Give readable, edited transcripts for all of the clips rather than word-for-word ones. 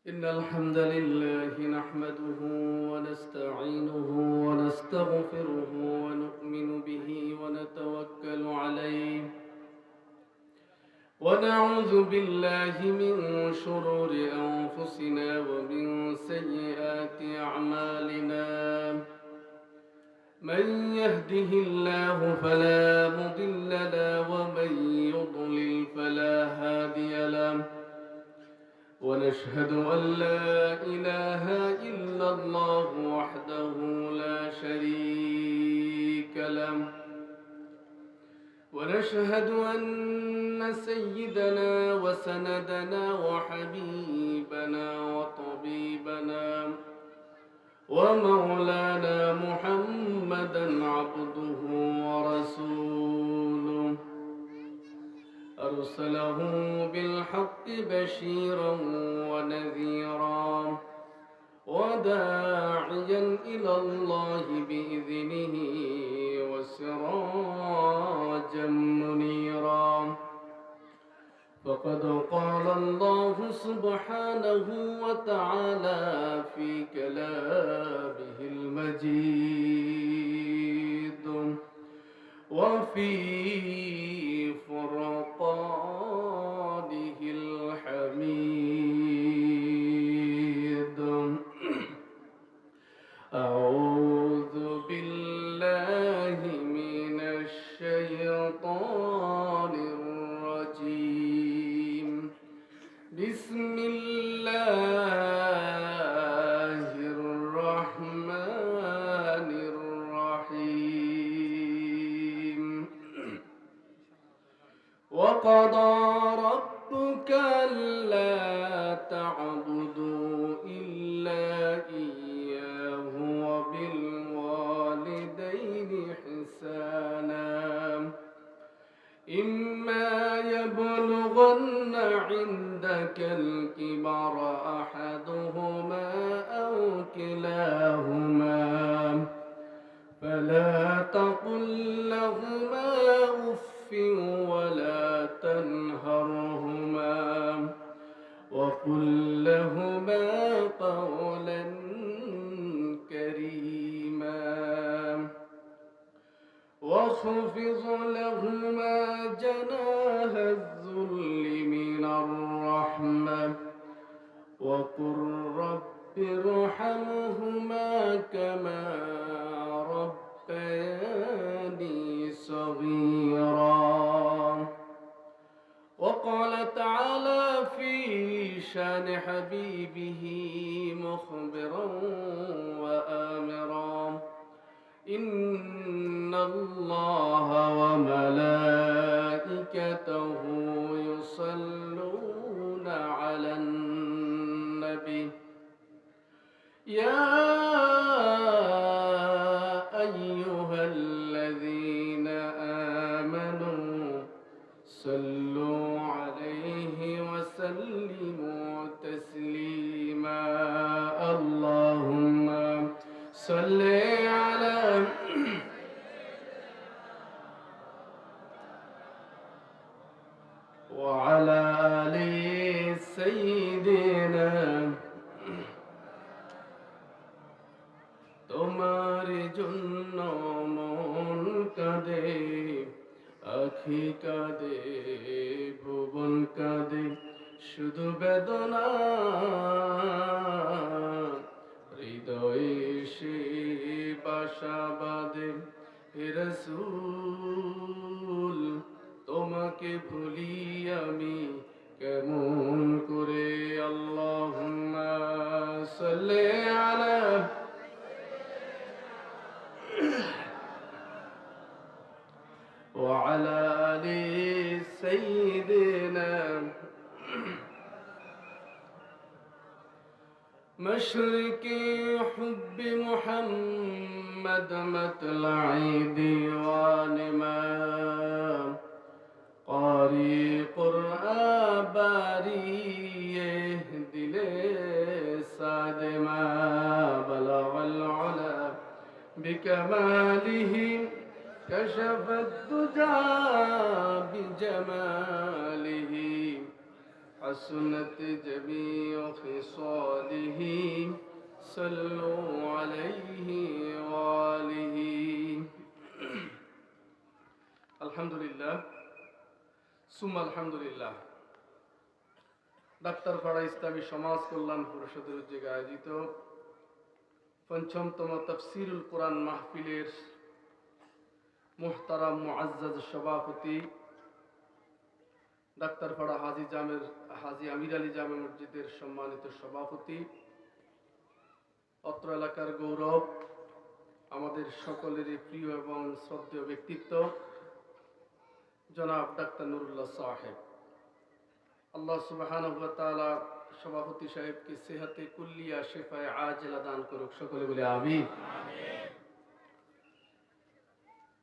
إن الحمد لله نحمده ونستعينه ونستغفره ونؤمن به ونتوكل عليه ونعوذ بالله من شرور أنفسنا ومن سيئات أعمالنا من يهده الله فلا مضل له ومن يضلل فلا هادي له ونشهد أن لا إله إلا الله وحده لا شريك له ونشهد أن سيدنا وسندنا وحبيبنا وطبيبنا ومولانا محمدا عبده ورسوله أرسله بالحق بشيرا ونذيرا وداعيا إلى الله بإذنه وسراجا منيرا فقد قال الله سبحانه وتعالى في كلامه المجيد وفي فرقانه الحميد أعوذ بالله من الشيطان الرجيم بسم الله الرحمن الرحيم وقضى ربك ألا تعبدوا إلا إياه وبالوالدين إحسانا إما يبلغن عندك الكبر أحدهما أو كلاهما فلا تقل لهما أف ولا تنهرهما وقل لهما قولا كريما واخفض لهما جناح الذل من الرحمة وقل رب ارحمهما كما ربياني صغيرا وقال تعالى في شان حبيبه مخبرا وآمرا إن الله وملائكته يصلون على النبي يا أيها الذين آمنوا صلوا عليه وسلموا تسليما اللهم صل على وعلى آل سيدنا তোমার জন্য মন কাঁদে আখি কাঁদে ভুবন কাঁদে শুধু বেদনা হৃদয়ে সে বাসা বাঁধে হে রাসূল তোমাকে ভুলি আমি কেমন করে আল্লাহুম্মা সাল্লি আলা وعلى آل سيدنا مشرقي حب محمد مطلعي ديوان ما قاري قرآن باري دل سعد ما بلغ العلا بكماله كشف الدجى بجماله حسنت جميع خصاله সুম্মা আলহামদুলিল্লাহ। ডাক্তারপাড়া ইসলামী সমাজ কল্যাণ পরিষদের উদ্যোগে আয়োজিত পঞ্চমতম তাফসিরুল কোরআন মাহফিলের মুহতারাম মুআজ্জাজ সভাপতি ডাক্তারপাড়া হাজী আমির আলী জামে মসজিদের সম্মানিত সভাপতি, অত্র এলাকার গৌরব, আমাদের সকলেরই প্রিয় এবং শ্রদ্ধেয় ব্যক্তিত্ব জনাব ডাক্তার নুরুল্লাহ সাহেব, আল্লাহ সুবহানাহু ওয়া তাআলা সভাপতি সাহেবকে সেহাতে কুল্লিয়া শিফায়ে আজিলা দান করুক, সকলে বলে আমিন।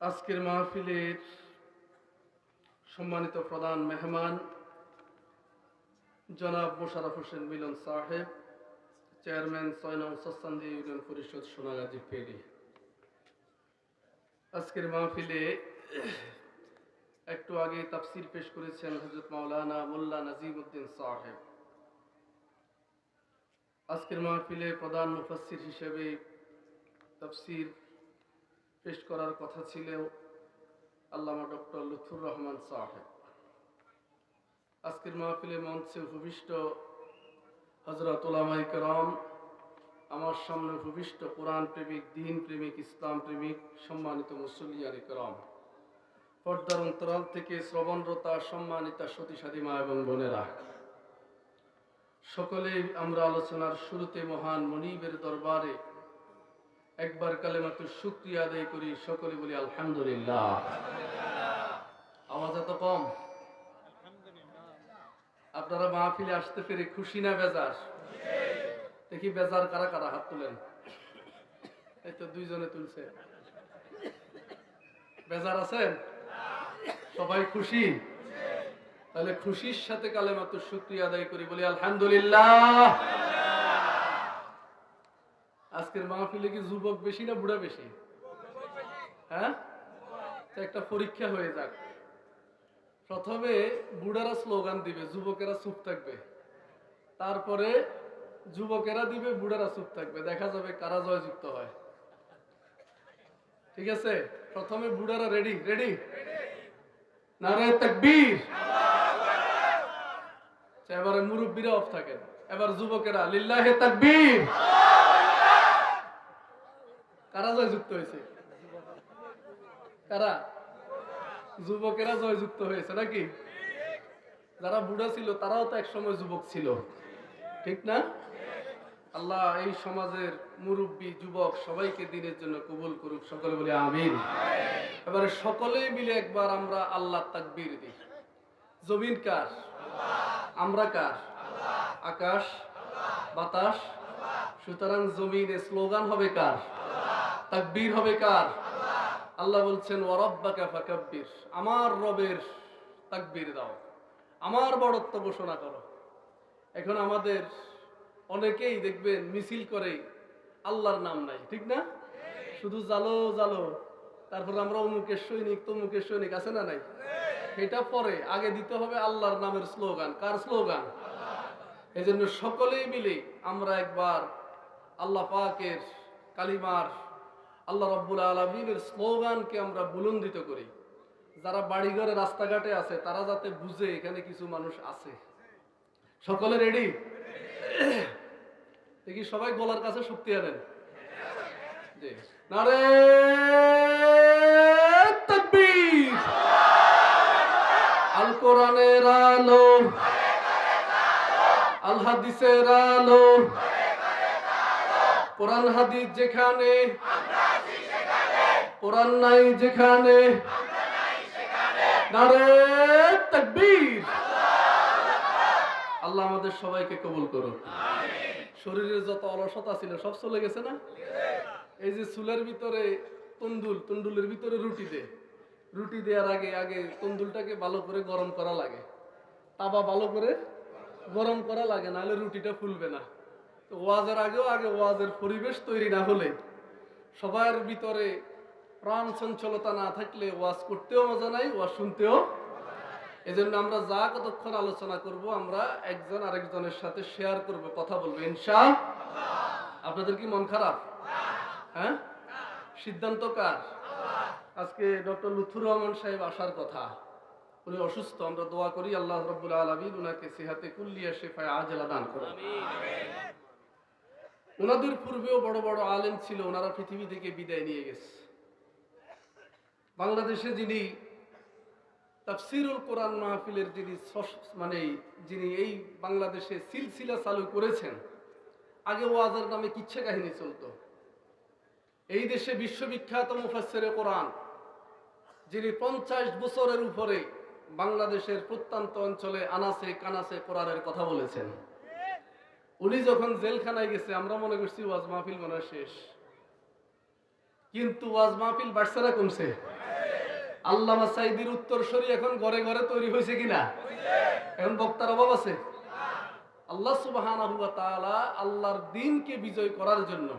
আজকের মাহফিলের সম্মানিত প্রধান মেহমান জনাব মোশাররফ হোসেন মিলন সাহেব, চেয়ারম্যান ৬ নং সস্তান্দি ইউনিয়ন পরিষদ সোনাগাজী ফেনী। আজকের মাহফিলে একটু আগে তাফসির পেশ করেছেন হযরত মাওলানা মোল্লা নাজিমউদ্দিন সাহেব। আজকের মাহফিলে প্রধান মুফাসসির হিসেবে তাফসির পেশ করার কথা ছিল আল্লামা ডক্টর লুৎফুর রহমান সাহেব। আজকের মাহফিলে মঞ্চে উপবিষ্ট হযরত উলামায়ে কেরাম, আমার সামনে উপবিষ্ট কোরআন প্রেমিক, দ্বীন প্রেমিক, ইসলাম প্রেমিক, সম্মানিত মুসল্লিয়ানে কেরাম, পর্দার অন্তরাল থেকে শ্রবণরতা সম্মানিতা সতী সাধীমা এবং বোনেরা, সকলেই আমরা আলোচনার শুরুতে মহান মনিবের দরবারে একবার কালেমাতুশ শুকরিয়া আদায় করি, সকলে বলি আলহামদুলিল্লাহ। আওয়াজ এত কম? আপনারা মাহফিলে আসতে পেরে খুশি না বেজার? দেখি বেজার কারা কারা, হাত তুলেন। এই তো দুইজনে তুলছে। বেজার আছেন? সবাই খুশি? তাহলে খুশির সাথে কালেমাতুশ শুকরিয়া আদায় করি, বলি আলহামদুলিল্লাহ। আজকের মাহফিলে কি যুবক বেশি না বুড়া বেশি? হ্যাঁ, একটা পরীক্ষা হয়ে যাক। প্রথমে বুড়ারা স্লোগান দিবে, যুবকেরা চুপ থাকবে। তারপরে যুবকেরা দিবে, বুড়ারা চুপ থাকবে। দেখা যাবে কারা জয়যুক্ত হয়। ঠিক আছে? প্রথমে বুড়ারা রেডি? রেডি? নারে তাকবীর। এবারে মুরব্বীরা অফ থাকেন। এবার যুবকেরা লিল্লাহে তাকবীর। কারা জয়যুক্ত হয়েছে? কারা? যুবকেরা জয়যুক্ত হয়েছে নাকি? যারা বুড়া ছিল তারাও তো একসময় যুবক ছিল, ঠিক না? আল্লাহ এই সমাজের মুরব্বী, যুবক সবাইকে দ্বীনের জন্য কবুল করুক, সকলে বলে আমিন। এবারে সকলেই মিলে একবার আমরা আল্লাহ তাকবীর দিই। জমিন কার? আমরা কার? আকাশ, বাতাস। সুতরাং জমিনে স্লোগান হবে কার? তাকবীর হবে কার? আল্লাহ বলছেন ওয়ারাব্বাকা ফাকাব্বির, আমার রবের তাকবীর দাও, আমার বড়ত্ব ঘোষণা করো। এখন আমাদের অনেকেই দেখবেন মিছিল করে, আল্লাহর নাম নাই, ঠিক না? শুধু জালো জালো, তারপর আমরা অমুকের সৈনিক, তমুকের সৈনিক, আছে না নাই? এটা পরে, আগে দিতে হবে আল্লাহর নামের স্লোগান। কার স্লোগান? এই জন্য সকলেই মিলে আমরা একবার আল্লাহ পাকের কালিমার, আল্লাহ রাব্বুল আলামিনের স্লোগানকে আমরা বুলন্দিত করি। যারা বাড়িঘরে রাস্তাঘাটে আছে তারা যাতে বুঝে এখানে কিছু মানুষ আছে। সকলে রেডি? দেখি সবাই গলার কাছে শক্তি আনেন। নারে তাকবীর। আল কোরআনের আলো, আল হাদিসের আলো, কোরআন হাদিস যেখানে, কোরআন নাই যেখানে, নারে তাকবীর। আল্লাহ আমাদের সবাইকে কবুল করুন। শরীরের যত অলসতা ছিল সব চলে গেছে না? এই যে চুলের ভিতরে তন্দুলের ভিতরে রুটি দেওয়ার আগে তন্দুলটাকে ভালো করে গরম করা লাগে, তাবা ভালো করে গরম করা লাগে, নাহলে রুটিটা ফুলবে না। তো ওয়াজের আগেও ওয়াজের পরিবেশ তৈরি না হলে, সবার ভিতরে প্রাণ চঞ্চলতা না থাকলে ওয়াজ করতেও মজা নাই, ওয়াজ শুনতেও। এজন্য আমরা যা কতক্ষণ আলোচনা করব আমরা একজন আরেকজনের সাথে শেয়ার করব, কথা বলবো ইনশাআল্লাহ। আপনাদের কি মন খারাপ? হ্যাঁ, সিদ্ধান্ত কার? আজকে ডক্টর লুৎফুর রহমান সাহেব আসার কথা, উনি অসুস্থ, আমরা দোয়া করি আল্লাহ রাব্বুল আলামিন উনাকে সিহাতে কুল্লিয়া শিফায়ে আজেলা দান করুন। ওনাদের পূর্বেও বড় বড় আলেম ছিল, ওনারা পৃথিবী থেকে বিদায় নিয়ে গেছে। বাংলাদেশে যিনি তাফসিরুল কোরআন মাহফিলের যিনি এই বাংলাদেশে সিলসিলা চালু করেছেন, আগে ওয়াজের নামে কিচ্ছা কাহিনী চলতো। এই দেশে বিশ্ববিখ্যাত মুফাসসিরে কোরআন, যিনি 50 বছরের উপরে বাংলাদেশের প্রত্যন্ত অঞ্চলে আনাসে কানাসে কোরআনের কথা বলেছেন, উনি যখন জেলখানায় গেছে আমরা মনে করছি ওয়াজ মাহফিল মনে হয় শেষ, কিন্তু ওয়াজ মাহফিল বাড়ছে না কমছে? আল্লামা সাইদির উত্তরসূরি এখন ঘরে ঘরে তৈরি হয়েছে কিনা? এখন বক্তার অভাব আছে? আল্লাহ সুবহানাহু ওয়া তাআলা আল্লাহর দ্বীনকে বিজয় করার জন্য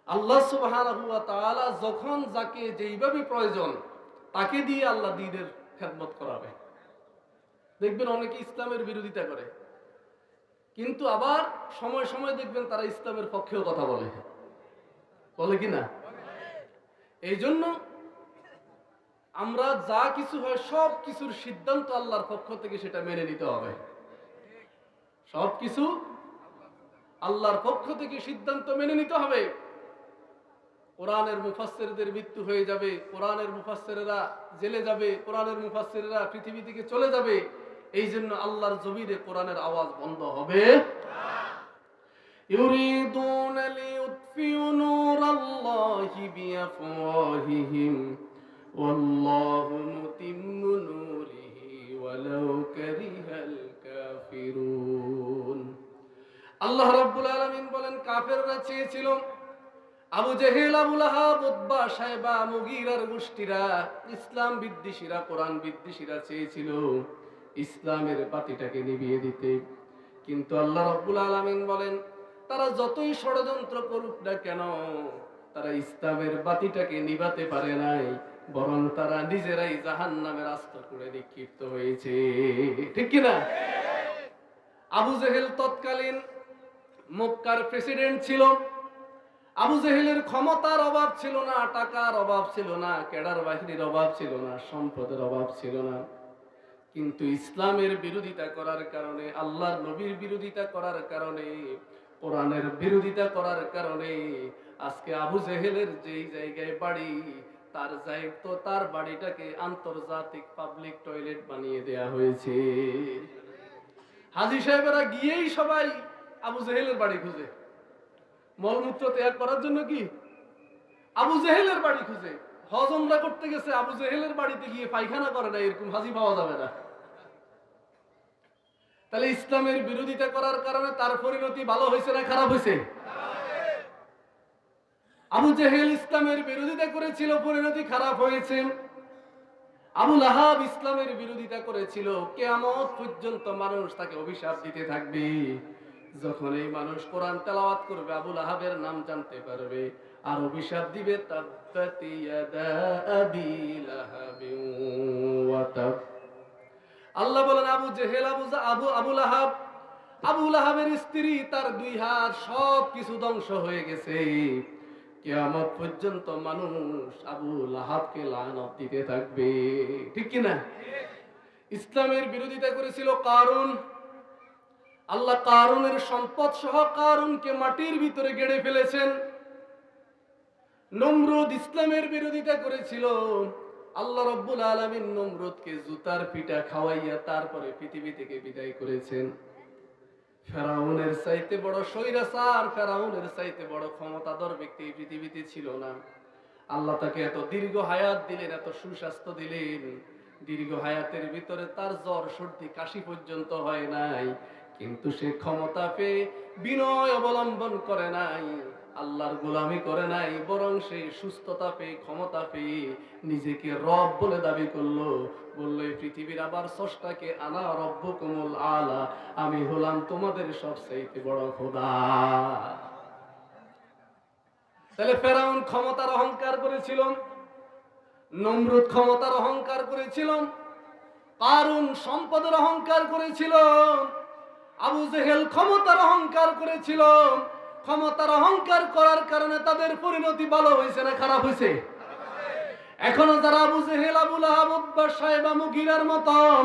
আল্লাহ সুবহানাহু ওয়া তাআলা যখন যাকে যেইভাবে প্রয়োজন তাকে দিয়ে আল্লাহ দ্বীনের খেদমত করাবে। দেখবেন অনেকে ইসলামের বিরোধিতা করে, কিন্তু আবার সময় সময় দেখবেন তারা ইসলামের পক্ষেও কথা বলে কিনা? এই জন্য আমরা যা কিছু হয় সব কিছুর সিদ্ধান্ত আল্লাহর পক্ষ থেকে সেটা মেনে নিতে হবে। সব কিছু আল্লাহর পক্ষ থেকে সিদ্ধান্ত মেনে নিতে হবে। কোরআনের মুফাসসিরদের মৃত্যু হয়ে যাবে, কোরআনের মুফাসসিররা জেলে যাবে, কোরআনের মুফাসসিররা পৃথিবী থেকে চলে যাবে, এই জন্য আল্লাহর জমিনে কোরআনের আওয়াজ বন্ধ হবে না। ইউরিদুনা লিইউতফিউ নূরাল্লাহি বিআফওয়াহিহিম ওয়াল্লাহু মুতিম্মু নূরিহি ওয়ালাউ কারিহাল কাফিরুন। আল্লাহ রাব্বুল আলামিন বলেন, কাফেররা চেয়েছিল, আবু জেহেল, আবু লাহাব, উতবা, শায়বা, মুগীরার গোষ্ঠীরা, ইসলাম বিদ্বেষীরা, কোরআন বিদ্বেষীরা চেয়েছিল ইসলামের বাতিটাকে নিভিয়ে দিতে, কিন্তু আল্লাহ রাব্বুল আলামিন বলেন তারা যতই ষড়যন্ত্র করুক না কেন তারা ইসলামের বাতিটাকে নিভাতে পারে নাই, বরং তারা নিজেরাই জাহান্নামের আস্তা করে নিক্ষিপ্ত হয়েছে। ঠিক কিনা? আবু জেহেল তৎকালীন মক্কার প্রেসিডেন্ট ছিল। আবু জেহেলের ক্ষমতার অভাব ছিল না, টাকার অভাব ছিল না, ক্যাডার বাহিনীর অভাব ছিল না, সম্পদের অভাব ছিল না, কিন্তু ইসলামের বিরোধিতা করার কারণে, আল্লাহর নবীর বিরোধিতা করার কারণে, কোরআনের বিরোধিতা করার কারণে আজকে আবু জেহেলের যেই জায়গায় বাড়ি, তার বাড়িটাকে আন্তর্জাতিক পাবলিক টয়লেট বানিয়ে দেয়া হয়েছে। হাজী সাহেবেরা গিয়েই সবাই আবু জেহেলের বাড়ি খুঁজে, মলমূত্র ত্যাগ করার জন্য কি আবু জেহেলের বাড়ি খুঁজে। হজ উমরা করতে গেছে, আবু জেহেলের বাড়িতে গিয়ে পায়খানা করে না, এরকম হাজী পাওয়া যাবে না। তাহলে ইসলামের বিরোধিতা করার কারণে তার পরিণতি ভালো হয়েছে না খারাপ হয়েছে? আবু জেহেল ইসলামের বিরোধিতা করেছিল, পরিণতি খারাপ হয়েছে। আবু লাহাব ইসলামের বিরোধিতা করেছিল, কিয়ামত পর্যন্ত মানুষ তাকে অভিশাপ দিতে থাকবে। যখন এই মানুষ কোরআন তেলাওয়াত করবে আবু লাহাবের নাম জানতে পারবে আর অভিশাপ দিবে, তাব্বাত ইয়াদা আবি লাহাবিন ওয়া তাব। আল্লাহ বলেন আবু জেহেল, আবু লাহাবের স্ত্রী, তার 2 হাত সব কিছু ধ্বংস হয়ে গেছে। কিয়ামত পর্যন্ত মানুষ আবু লাহাবকে লানত দিতে থাকবে। ঠিক কি না? ইসলামের বিরোধিতা করেছিল কারুন। আল্লাহ কারুনের সম্পদ সহ কারুনকে মাটির ভিতরে গেড়ে ফেলেছেন। নমরুদ ইসলামের বিরোধিতা করেছিল। আল্লাহ রাব্বুল আলামিন নমরুদকে জুতার পিটা খাওয়াইয়া তারপরে পৃথিবী থেকে বিদায় করেছেন। ফেরাউনের চাইতে বড় স্বৈরাচার, ফেরাউনের চাইতে বড় ক্ষমতাধর ব্যক্তি পৃথিবীতে ছিল না। আল্লাহ তাকে এত দীর্ঘ হায়াত দিলেন, এত সুস্বাস্থ্য দিলেন, দীর্ঘ হায়াতের ভিতরে তার জ্বর সর্দি কাশি পর্যন্ত হয় নাই, কিন্তু সে ক্ষমতা পেয়ে বিনয় অবলম্বন করে নাই, আল্লাহর গোলামি করে নাই, বরং সে সুস্থতা পেয়ে, ক্ষমতা পেয়ে নিজেকে রব বলে দাবি করলো। বললো এই পৃথিবীর আবার স্রষ্টাকে, আনা রব্বুকুমুল আলা, আমি হলাম তোমাদের সবচাইতে বড় খোদা। তাহলে ফেরাউন ক্ষমতার অহংকার করেছিল, নমরুদ ক্ষমতার অহংকার করেছিল, কারুন সম্পদের অহংকার করেছিল, আবু জেহেল ক্ষমতার অহংকার করেছিল। ক্ষমতার অহংকার করার কারণে তাদের পরিণতি ভালো হয়েছে না খারাপ হয়েছে? এখনো যারা আবু জেহেল, আবু লাহাব, উতবা, সাইবা, মুগীরার মতন,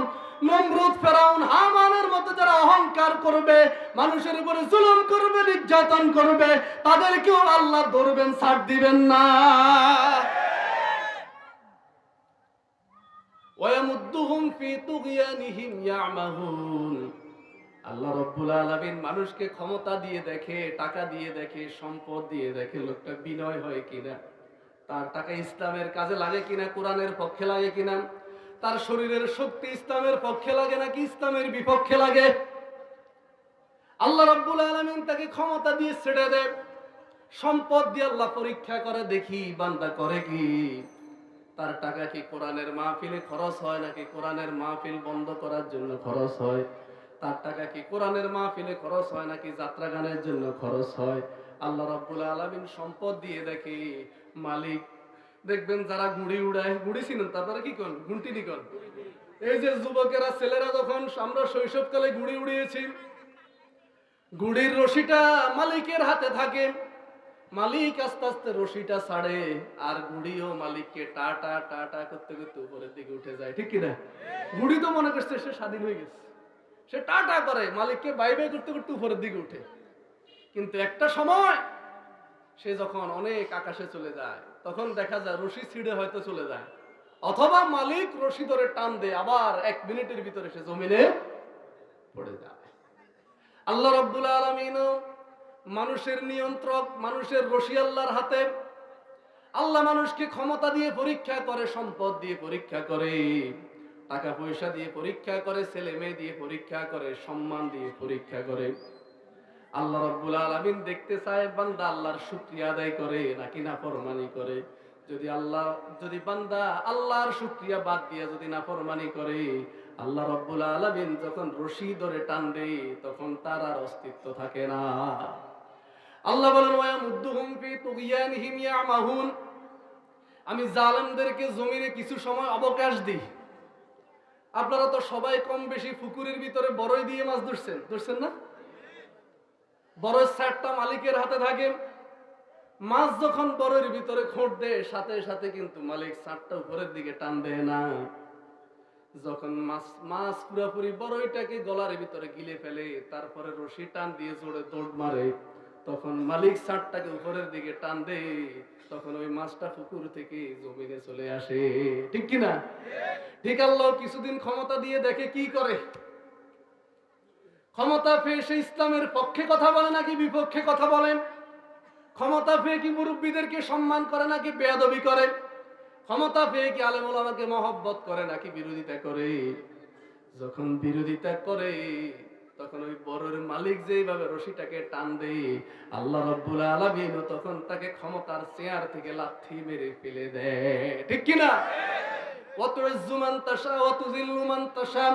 নমরুদ, ফেরাউন, হামানের মতো যারা অহংকার করবে, মানুষের উপরে জুলুম করবে, নির্যাতন করবে, তাদেরকেও আল্লাহ ধরবেন, ছাড় দিবেন না। ওয়ায়ামুদ্দুহুম ফি তুগয়ানিহিম ইয়ামাহুন। আল্লাহ রাব্বুল আলামিন মানুষকে ক্ষমতা দিয়ে দেখে, টাকা দিয়ে দেখে, সম্পদ দিয়ে দেখে লোকটা বিনয় হয় কিনা, তার টাকা ইসলামের কাজে লাগে কিনা, কোরআনের পক্ষে লাগে কিনা, তার শরীরের শক্তি ইসলামের পক্ষে লাগে নাকি ইসলামের বিপক্ষে লাগে। আল্লাহ রাব্বুল আলামিন তাকে ক্ষমতা দিয়ে ছেড়ে দেয়, সম্পদ দিয়ে আল্লাহ পরীক্ষা করে, দেখি বান্দা করে কি। তার টাকা কি কোরআনের মাহফিলে খরচ হয় নাকি কোরআনের মাহফিল বন্ধ করার জন্য খরচ হয়? তার টাকা কি কোরআনের মাহফিলে খরচ হয় নাকি যাত্রা গানের জন্য খরচ হয়? আল্লাহ রাব্বুল আলামিন সম্পদ দিয়ে দেখে মালিক। দেখবেন যারা গুড়ি উড়ায়, গুড়ি ছিলেন তারপরে কি করেন, ঘুমটি নিকন। এই যে যুবকেরা, ছেলেরা, যখন আমরা শৈশবকালে গুড়ি উড়িয়েছি, গুড়ির রশিটা মালিকের হাতে থাকে, মালিক আস্তে আস্তে রশিটা ছাড়ে, আর গুড়িও মালিককে টাটা টাটা করতে করতে উপরের দিকে উঠে যায়, ঠিক কিনা? গুড়ি তো মনে করছে সে স্বাধীন হয়ে গেছে, সে টাটা করে মালিককে বাই বাই করতে করতে উপরের দিকে উঠে। কিন্তু একটা সময় সে যখন অনেক আকাশে চলে যায়, তখন দেখা যায় রশি ছিঁড়ে হয়তো চলে যায়, অথবা মালিক রশি ধরে টান দেয়, আবার 1 মিনিটের ভিতরে সে জমিনে পড়ে যায়। আল্লাহ রাব্বুল আলামিন মানুষের নিয়ন্ত্রক, মানুষের রশি আল্লাহর হাতে। আল্লাহ মানুষকে ক্ষমতা দিয়ে পরীক্ষা করে, সম্পদ দিয়ে পরীক্ষা করে, টাকা পয়সা দিয়ে পরীক্ষা করে, ছেলে মেয়ে দিয়ে পরীক্ষা করে, সম্মান দিয়ে পরীক্ষা করে। আল্লাহ রাব্বুল আলামিন দেখতে চায় বান্দা আল্লাহর শুকরিয়া আদায় করে নাকি নাফরমানি করে। যদি বান্দা আল্লাহর শুকরিয়া বাদ দিয়ে যদি নাফরমানি করে, আল্লাহ রাব্বুল আলামিন যখন রশি ধরে টান দেয়, তখন তার আর অস্তিত্ব থাকে না। আল্লাহ বলেন ওয়ায়ামুদ্দুহুম ফি তুগয়ানিহিম ইয়ামাহুন। আমি জালেমদেরকে জমিনে কিছু সময় অবকাশ দিই। আপনারা তো সবাই কম বেশি পুকুরের ভিতরে বড়ই দিয়ে মাছ ধরছেন না? বড়ের ছাড়টা মালিকের হাতে থাকে। মাছ যখন বড়ের ভিতরে খোঁট দেয়, সাথে সাথে কিন্তু মালিক ছাড়টা উপরের দিকে টান দেয় না। যখন মাছ পুরোপুরি বড়ইটাকে গলার ভিতরে গিলে ফেলে, তারপরে রশি টান দিয়ে জোরে দৌড় মারে, তখন মালিক ছাড়টাকে উপরের দিকে টান দেয়, তখন ওই মাছটা পুকুর থেকে জমিনে চলে আসে, ঠিক কিনা? ঠিক। আল্লাহ কিছুদিন ক্ষমতা দিয়ে দেখে কি করে। ক্ষমতা পেয়ে সে ইসলামের পক্ষে কথা বলে নাকি বিপক্ষে কথা বলেন? ক্ষমতা পেয়ে কি মুরব্বীদেরকে সম্মান করে নাকি বেয়াদবি করে? ক্ষমতা পেয়ে কি আলেম ওলামাকে মহব্বত করে নাকি বিরোধিতা করে? যখন বিরোধিতা করে, তখন ওই বড়ের মালিক যেভাবে রশিটাকে টান দেয়, আল্লাহ রাব্বুল আলামিন তখন তাকে ক্ষমতার চেয়ার থেকে লাথি মেরে ফেলে দেয়, ঠিক কিনা? ওয়াতুইজ্জু মান তাশা ওয়া তুযিল্লু মান তাশা।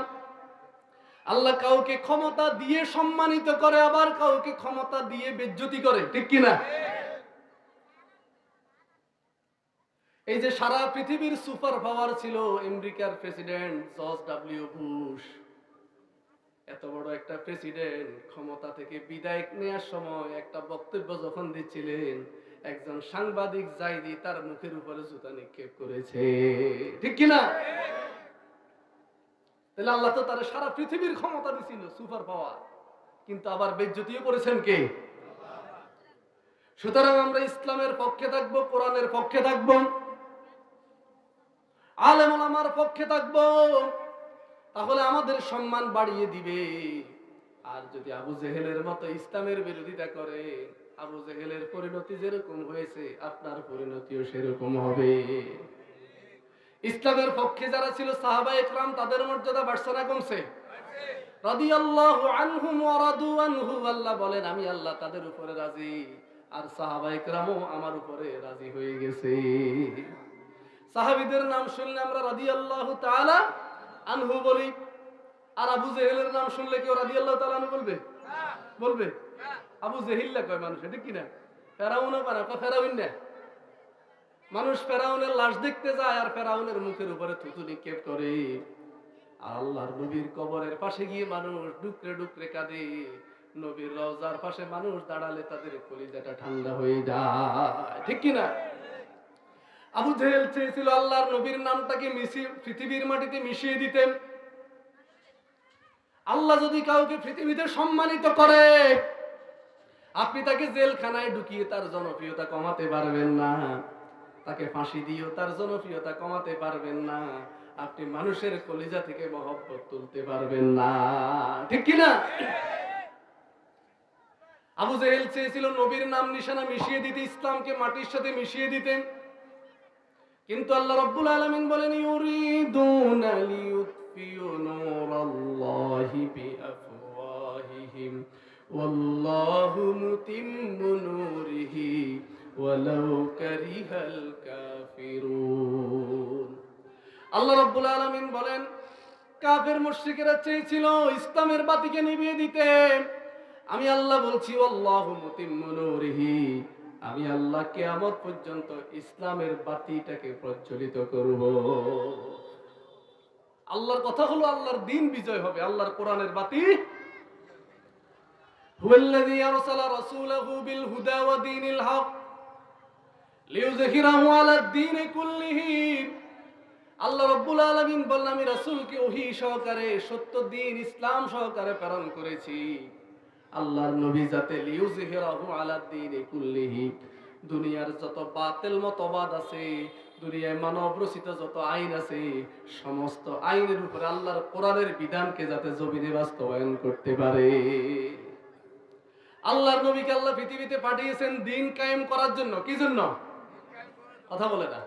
আল্লাহ কাউকে ক্ষমতা দিয়ে সম্মানিত করে, আবার কাউকে ক্ষমতা দিয়ে বেজ্জতি করে, ঠিক কিনা? এই যে সারা পৃথিবীর সুপার পাওয়ার ছিল আমেরিকার প্রেসিডেন্ট জর্জ ডব্লিউ বুশ, এত বড় একটা প্রেসিডেন্ট ক্ষমতা থেকে বিদায় নেওয়ার সময় একটা বক্তব্য যখন দিচ্ছিলেন, একজন সাংবাদিক জাইদি তার মুখের উপরে জুতা নিক্ষেপ করেছে, ঠিক কিনা? তাহলে আল্লাহ তো তার সারা পৃথিবীর ক্ষমতা দিছিল, সুপার পাওয়ার, কিন্তু আবার বেজ্জতিও করেছেন কে? সুতরাং আমরা ইসলামের পক্ষে থাকবো, কোরআনের পক্ষে থাকবো, আলেম ওলামার পক্ষে থাকবো, তাহলে আমাদের সম্মান বাড়িয়ে দিবে। আর যদি আবু জেহেলের মতো ইসলামের বিরোধিতা করে, আবু জেহেলের পরিণতি যেরকম হয়েছে, আপনার পরিণতিও সেরকম হবে। ইসলামের পক্ষে যারা ছিল সাহাবায়ে কেরাম, তাদের মর্যাদা বাড়ছে না কমছে? রাদিয়াল্লাহু আনহুম ওয়া রাদু আনহু। আল্লাহ বলেন আমি আল্লাহ তাদের উপরে রাজি, আর সাহাবায়ে কেরামও আমার উপরে রাজি হয়ে গেছে। সাহাবীদের নাম শুনলে আমরা রাদিয়াল্লাহু তাআলা আনহু বলি, আর আবু জেহেলের নাম শুনলে কেউ রাদিয়াল্লাহু তাআলা আনহু বলবে? বলবে? আবু জেহিল্লা কয় মানুষ, ঠিক কিনা? ফেরাউনও পারে, ফেরাউন না। মানুষ ফেরাউনের লাশ দেখতে যায়, আর ফেরাউনের মুখের উপরে থুতু নিক্ষেপ করে। আল্লাহর নবীর কবরের পাশে গিয়ে মানুষ ডুকরে ডুকরে কাঁদে। নবীর রওজার পাশে মানুষ দাঁড়ালে তাদের কলিজাটা ঠান্ডা হয়ে যায়, ঠিক কিনা? আবু জেহেল চেয়েছিল আল্লাহর নবীর নামটাকে পৃথিবীর মাটিতে মিশিয়ে দিতেন। আল্লাহ যদি কাউকে পৃথিবীতে সম্মানিত করে, আপনি তাকে জেলখানায় ঢুকিয়ে তার জনপ্রিয়তা কমাতে পারবেন না, তাকে ফাঁসি দিয়েও তার জনপ্রিয়তা কমাতে পারবেন না, আপনি মানুষের কলিজা থেকে মহব্বত তুলতে পারবেন না, ঠিক কিনা? আবু জেহেল চেয়েছিল নবীর নাম নিশানা মিশিয়ে দিতে, ইসলামকে মাটির সাথে মিশিয়ে দিতেন, কিন্তু আল্লাহ রাব্বুল আলামিন বলেন ইউরিদুনা লিইউতফিউ নূরাল্লাহি বিআফওয়াহিহিম ওয়াল্লাহু মুতিম্মু নূরিহি ওয়ালাউ কারিহাল কাফিরুন। আল্লাহ রাব্বুল আলামিন বলেন কাফের মুশরিকেরা চেয়েছিল ইসলামের বাতিকে নিভিয়ে দিতে, আমি আল্লাহ বলছি ওয়াল্লাহু মুতিম্মু নূরিহি, আমি আল্লাহ কিয়ামত পর্যন্ত ইসলামের বাতিটাকে প্রজ্বলিত করব। আল্লাহর কথা হলো আল্লাহর দ্বীন বিজয় হবে, আল্লাহর কোরআনের বাতি। হুয়াল্লাযী আরসালা রাসূলাহু বিল হুদা ওয়া দীনিল হক লিইয়ুযহিরাহু আলাদ দীনি কুল্লিহি। আল্লাহ রাব্বুল আলামিন বলেন আমি রাসূলকে ওহী সহকারে সত্য দ্বীন ইসলাম সহকারে প্রেরণ করেছি, আল্লাহর নবী যাতে লিইয়ুযহিরাহু আলাদ দীনি কুল্লিহি, দুনিয়ার যত বাতিল মতবাদ আছে, দুনিয়ায় মানব রচিত যত আইন আছে, সমস্ত আইনের উপরে আল্লাহর কোরআনের বিধানকে যাতে জমিনে বাস্তবায়ন করতে পারে। আল্লাহর নবীকে আল্লাহ পৃথিবীতে পাঠিয়েছেন দ্বীন কায়েম করার জন্য। কি জন্য? কথা বলে না।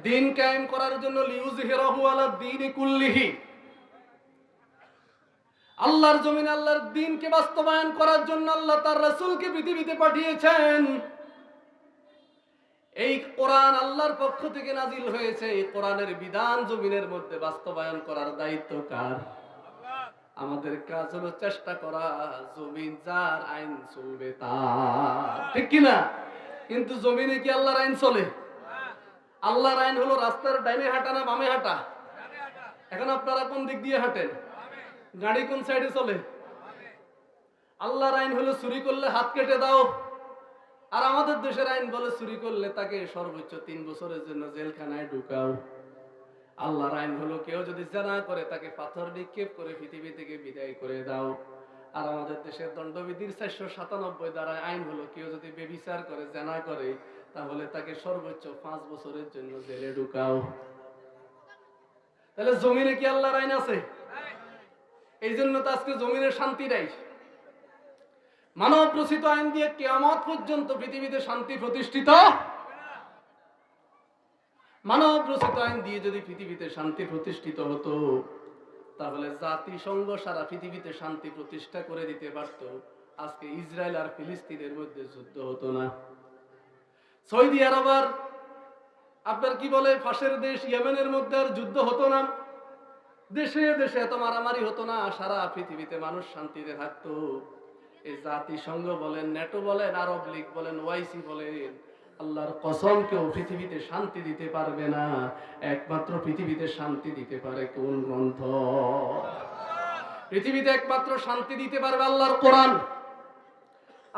দ্বীন কায়েম করার জন্য, লিইয়ুযহিরাহু আলাদ দীনি কুল্লিহি, আল্লাহর জমিনে আল্লাহর দ্বীনকে বাস্তবায়ন করার জন্য আল্লাহ তার রাসূলকে পৃথিবীতে পাঠিয়েছেন। এই কোরআন আল্লাহর পক্ষ থেকে নাজিল হয়েছে, এই কোরআনের বিধান জমিনের মধ্যে বাস্তবায়ন করার দায়িত্ব কার? আমাদের কাজ হলো চেষ্টা করা জমিন যার আইন চলবে তার, ঠিক কিনা? কিন্তু জমিনে কি আল্লাহর আইন চলে? আল্লাহর আইন হলো রাস্তার ডাইনে হাঁটা না বামে হাঁটা? এখন আপনারা কোন দিক দিয়ে হাঁটেন? গাড়ি কোন সাইডে চলে? আল্লাহর আইন হলো চুরি করলে হাত কেটে দাও, আর আমাদের দেশের আইন বলে চুরি করলে তাকে সর্বোচ্চ 3 বছরের জন্য জেলখানায় ঢুকাও। আল্লাহর আইন হলো কেউ যদি জিনা করে তাকে পাথর নিক্ষেপ করে পৃথিবী থেকে বিদায় করে দাও। আর আমাদের দেশের দণ্ডবিধির 497 ধারায় আইন হলো কেউ যদি ব্যভিচার করে জিনা করে তাহলে তাকে সর্বোচ্চ 5 বছরের জন্য জেলে ঢুকাও। তাহলে জমিনে কি আল্লাহর আইন আছে? এই জন্য তো আজকে জমিনে শান্তি নাই। মানব রচিত আইন দিয়ে কিয়ামত পর্যন্ত পৃথিবীতে শান্তি প্রতিষ্ঠিত। মানব রচিত আইন দিয়ে যদি পৃথিবীতে শান্তি প্রতিষ্ঠিত হতো তাহলে জাতিসংঘ সারা পৃথিবীতে শান্তি প্রতিষ্ঠা করে দিতে পারত, আজকে ইসরায়েল আর ফিলিস্তিনের মধ্যে যুদ্ধ হতো না। সৌদি আরব আর আপনার কি বলে ফাঁসের দেশ ইয়েমেনের মধ্যে আর যুদ্ধ হতো না, দেশে দেশে এত মারামারি হতো না, সারা পৃথিবীতে মানুষ শান্তিতে থাকতো। এই জাতিসংঘ বলেন, ন্যাটো বলেন, আরব লীগ বলেন, ওআইসি বলেন, আল্লাহর কসম কেউ পৃথিবীতে শান্তি দিতে পারবে না। একমাত্র পৃথিবীতে শান্তি দিতে পারে কোন গ্রন্থ? পৃথিবীতে একমাত্র শান্তি দিতে পারবে আল্লাহর কোরআন।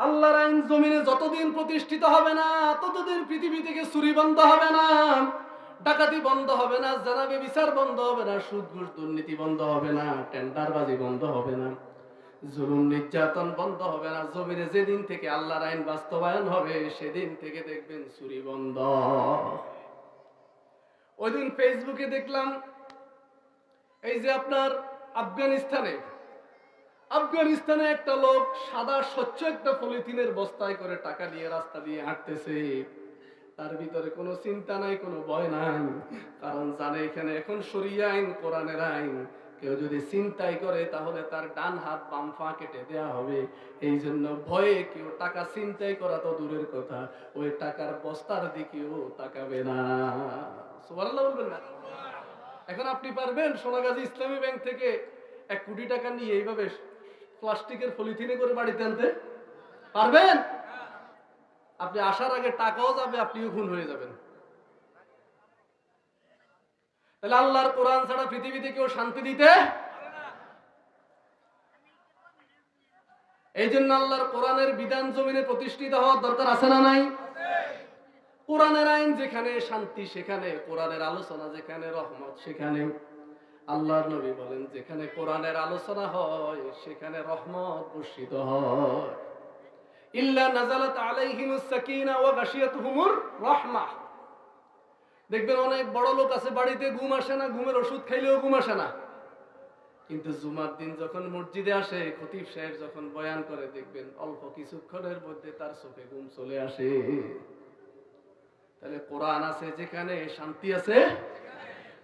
আল্লাহর আইন জমিনে যতদিন প্রতিষ্ঠিত হবে না ততদিন পৃথিবী থেকে চুরি বন্ধ হবে না, ডাকাতি বন্ধ হবে না, জিনা ব্যভিচার বন্ধ হবে না, সুদ ঘুষ দুর্নীতি বন্ধ হবে না, টেন্ডারবাজি বন্ধ হবে না, জুলুম নির্যাতন বন্ধ হবে না। জমিনে যেদিন থেকে আল্লাহর আইন বাস্তবায়ন হবে সেদিন থেকে দেখবেন চুরি বন্ধ। ওই দিন ফেসবুকে দেখলাম এই যে আপনার আফগানিস্তানে একটা লোক সাদা স্বচ্ছ একটা পলিথিনের বস্তায় করে টাকা নিয়ে রাস্তা দিয়ে হাঁটতেছে। তার ভিতরে কোনো চিন্তা নাই, কোনো ভয় নাই, কারণ জানে এখানে এখন শরিয়া আইন, কোরআনের আইন। কেউ যদি চিন্তাই করে তাহলে তার ডান হাত বাম পা কেটে দেয়া হবে। এই জন্য ভয়ে কেউ টাকা চিন্তাই করা তো দূরের কথা, ওই টাকার বস্তার দিকেও তাকাবে না। সুবহানাল্লাহ বলবেন না? এখন আপনি পারবেন সোনাগাজী ইসলামী ব্যাংক থেকে 1 কোটি টাকা নিয়ে এইভাবে প্লাস্টিকের পলিথিনে করে বাড়িতে আনতে পারবেন? আপনি আসার আগে টাকাও যাবে, আপনিও খুন হয়ে যাবেন। তাহলে আল্লাহর কোরআন ছাড়া পৃথিবীতে কেউ শান্তি দিতে। এই জন্য আল্লাহর কোরআনের বিধান জমিনে প্রতিষ্ঠিত হওয়ার দরকার আছে না নাই? কোরআনের আইন যেখানে শান্তি সেখানে, কোরআনের আলোচনা যেখানে রহমত সেখানে। আল্লাহর নবী বলেন যেখানে কোরআনের আলোচনা হয় সেখানে রহমত বর্ষিত হয়। ইল্লা নাযালাত আলাইহিমুস সাকিনা ওয়া গাশিয়াতুহুমুর রাহমাহ। দেখবেন অনেক বড় লোক আছে, বাড়িতে ঘুম আসে না, ঘুমের ওষুধ খাইলেও ঘুম আসে না, কিন্তু জুমার দিন যখন মসজিদে আসে, খতিব সাহেব যখন বয়ান করে, দেখবেন অল্প কিছুক্ষণের মধ্যে তার চোখে ঘুম চলে আসে। তাহলে কোরআন আছে যেখানে শান্তি আছে,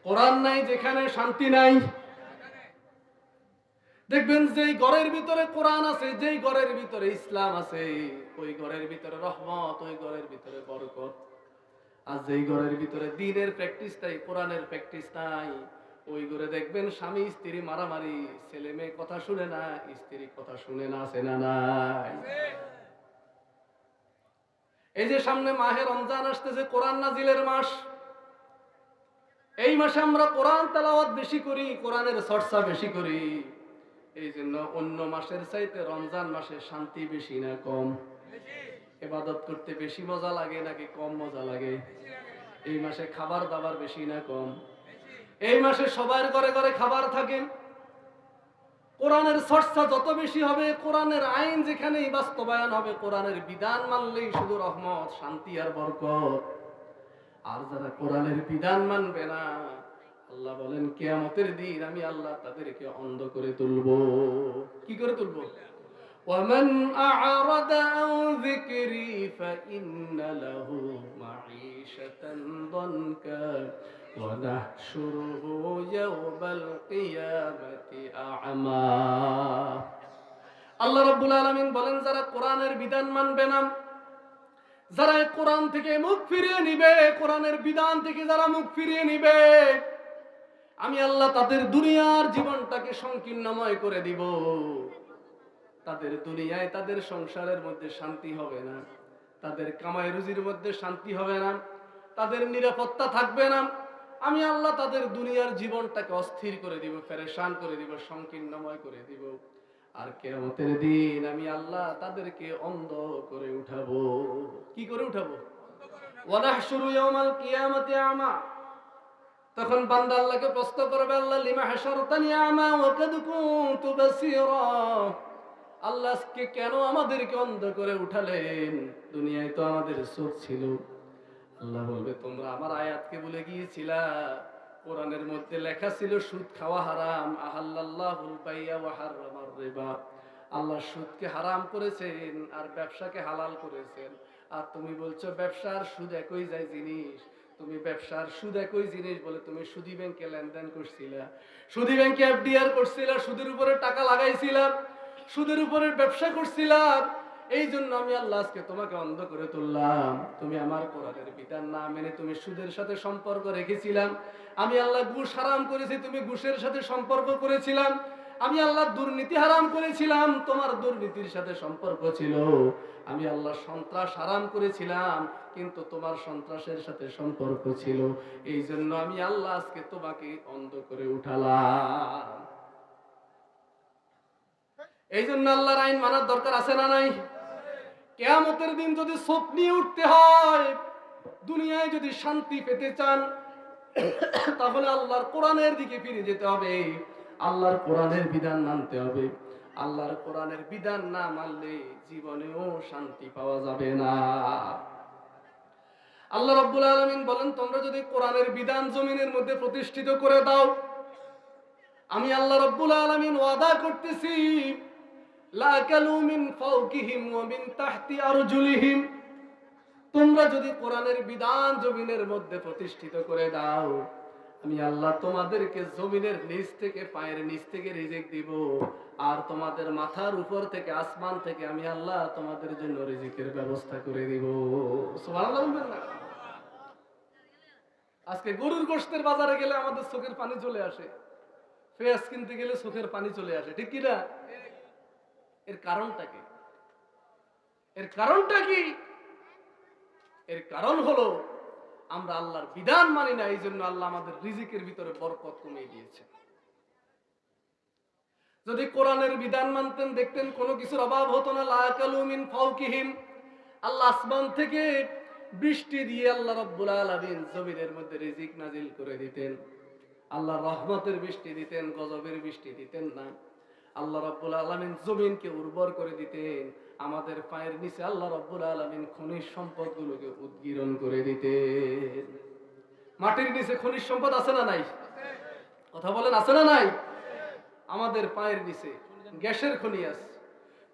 কোরআন নাই যেখানে শান্তি নাই। দেখবেন যেই ঘরের ভিতরে কোরআন আছে, যেই ঘরের ভিতরে ইসলাম আছে, ওই ঘরের ভিতরে রহমত, ওই ঘরের ভিতরে বরকত। আর যেই ঘরের ভিতরে দ্বীনের প্র্যাকটিস নাই, কোরআনের প্র্যাকটিস নাই, ওই ঘরে দেখবেন স্বামী স্ত্রী মারামারি, ছেলে মেয়ে কথা শুনে না, স্ত্রী কথা শুনে না, আছে না নাই? এই যে সামনে মাহে রমজান আসতেছে, কোরআন নাজিলের মাস। এই মাসে আমরা কোরআন তেলাওয়াত বেশি করি, কোরআনের চর্চা বেশি করি। এই জন্য অন্য মাসের চাইতে রমজান মাসে শান্তি বেশি না কম? ইবাদত করতে বেশি মজা লাগে নাকি কম মজা লাগে? এই মাসে খাবার দাবার বেশি না কম? এই মাসে সবার ঘরে ঘরে খাবার থাকে। কোরআনের চর্চা যত বেশি হবে, কোরআনের আইন যেখানেই বাস্তবায়ন হবে, কোরআনের বিধান মানলেই শুধু রহমত, শান্তি আর বরকত। আর যারা কোরআনের বিধান মানবে না, আল্লাহ বলেন কিয়ামতের দিন আমি আল্লাহ তাদেরকে অন্ধ করে তুলবো। কি করে তুলবো? ومن أعرض عن ذكري فإن له معيشة ضنكا ونحشره يوم القيامة أعمى। আল্লাহ রাব্বুল আলামিন বলেন যারা কোরআনের বিধান মানবে না, যারা কোরআন থেকে মুখ ফিরিয়ে নিবে, কোরআনের বিধান থেকে যারা মুখ ফিরিয়ে নিবে, আমি আল্লাহ তাদের দুনিয়ার জীবনটাকে সংকীর্ণময় করে দিব। তাদের দুনিয়ায় তাদের সংসারের মধ্যে শান্তি হবে না, তাদের কামাই রুজির মধ্যে শান্তি হবে না, তাদের নিরাপত্তা থাকবে না। আমি আল্লাহ তাদের দুনিয়ার জীবনটাকে অস্থির করে দিব, পেরেশান করে দিব, সংকীর্ণময় করে দিব। আর কিয়ামতের দিন আমি আল্লাহ তাদেরকে অন্ধ করে উঠাবো। কি করে উঠাবো? ওয়ানাহশুরু ইয়াউমাল কিয়ামাতি আমা। তখন বান্দা আল্লাহকে প্রশ্ন করবে, আল্লাহ লিমা হাশারতানি আমা ওয়া কাদ কুনতু বাসীরা। আল্লাহ আজকে কেন আমাদেরকে অন্ধ করে উঠালেন? দুনিয়ায় তো আমাদের চোখ ছিল। আল্লাহ বলবে তোমরা আমার আয়াতকে ভুলে গিয়েছিলা। কোরআনের মধ্যে লেখা ছিল সুদ খাওয়া হারাম। আহাল্লাল্লাহুল বাইয়া ওয়া হারামার রিবা। আল্লাহ সুদকে হারাম করেছেন আর ব্যবসাকে হালাল করেছেন। আর তুমি বলছো ব্যবসা আর সুদ একই জিনিস। তুমি ব্যবসার সুদ একই জিনিস বলে তুমি সুদী ব্যাংকে লেনদেন করছিলা, সুদী ব্যাংকে এফডিআর করছিলা, সুদের উপরে টাকা লাগাইছিলা, সুদের উপরে ব্যবসা করছিলাম। এই জন্য আমি আল্লাহ আজকে তোমাকে অন্ধ করে তুললাম। তুমি আমার কোরআনের বিধান না মেনে তুমি সুদের সাথে সম্পর্ক রেখেছিলাম। আমি আল্লাহ ঘুষ হারাম করেছি, তুমি ঘুষের সাথে সম্পর্ক করেছিলাম। আমি আল্লাহ দুর্নীতি হারাম করেছিলাম, তোমার দুর্নীতির সাথে সম্পর্ক ছিল। আমি আল্লাহ সন্ত্রাস হারাম করেছিলাম, কিন্তু তোমার সন্ত্রাসের সাথে সম্পর্ক ছিল। এই জন্য আমি আল্লাহ আজকে তোমাকে অন্ধ করে উঠালাম। এই জন্য আল্লাহর আইন মানার দরকার আছে না নাই? কিয়ামতের দিন যদি চোখ নিয়ে উঠতে হয়, দুনিয়ায় যদি শান্তি পেতে চান, তাহলে আল্লাহর কোরআনের দিকে ফিরে যেতে হবে, আল্লাহর কোরআনের বিধান মানতে হবে। আল্লাহর কোরআনের বিধান না মানলে জীবনেও শান্তি পাওয়া যাবে না। আল্লাহ রাব্বুল আলামিন বলেন তোমরা যদি কোরআনের বিধান জমিনের মধ্যে প্রতিষ্ঠিত করে দাও, আমি আল্লাহ রাব্বুল আলামিন ওয়াদা করতেছি লা কালু মিন ফাওকিহিম ওয়া মিন তাহতি আরজুলিহিম। তোমরা যদি কোরআনের বিধান জমিনের মধ্যে প্রতিষ্ঠিত করে দাও, আমি আল্লাহ তোমাদেরকে জমিনের নিচ থেকে, পায়ের নিচ থেকে রিজিক দিব। আর তোমাদের মাথার উপর থেকে, আসমান থেকে আমি আল্লাহ তোমাদের জন্য রিজিকের ব্যবস্থা করে দিব। সুবহানাল্লাহ বলবেন না? আজকে গরুর গোশতের বাজারে গেলে আমাদের চোখের পানি চলে আসে, পেঁয়াজ কিনতে গেলে চোখের পানি চলে আসে, ঠিক কি না? এর কারণটা কি? এর কারণটা কি? এর কারণ হলো আমরা আল্লাহর বিধান মানি না। এই জন্য আল্লাহ আমাদের রিজিকের ভিতরে বরকত কমিয়ে দিয়েছে। যদি কোরআনের বিধান মানতেন, দেখতেন কোনো কিছুর অভাব হতো না। লা কালু মিন ফাওকিহিম। আল্লাহ আসমান থেকে বৃষ্টি দিয়ে আল্লাহ রাব্বুল আলামিন জমিনের মধ্যে রিজিক নাজিল করে দিতেন। আল্লাহ রহমতের বৃষ্টি দিতেন, গজবের বৃষ্টি দিতেন না। আল্লাহ রাব্বুল আলামিন জমিনকে উর্বর করে দিতেন। আমাদের পায়ের নিচে আল্লাহ রাব্বুল আলামিন খনিজ সম্পদগুলোকে উদ্গীরণ করে দিতেন। মাটির নিচে খনিজ সম্পদ আছে না নাই? কথা বলেন, আছে না নাই? আমাদের পায়ের নিচে গ্যাসের খনি আছে,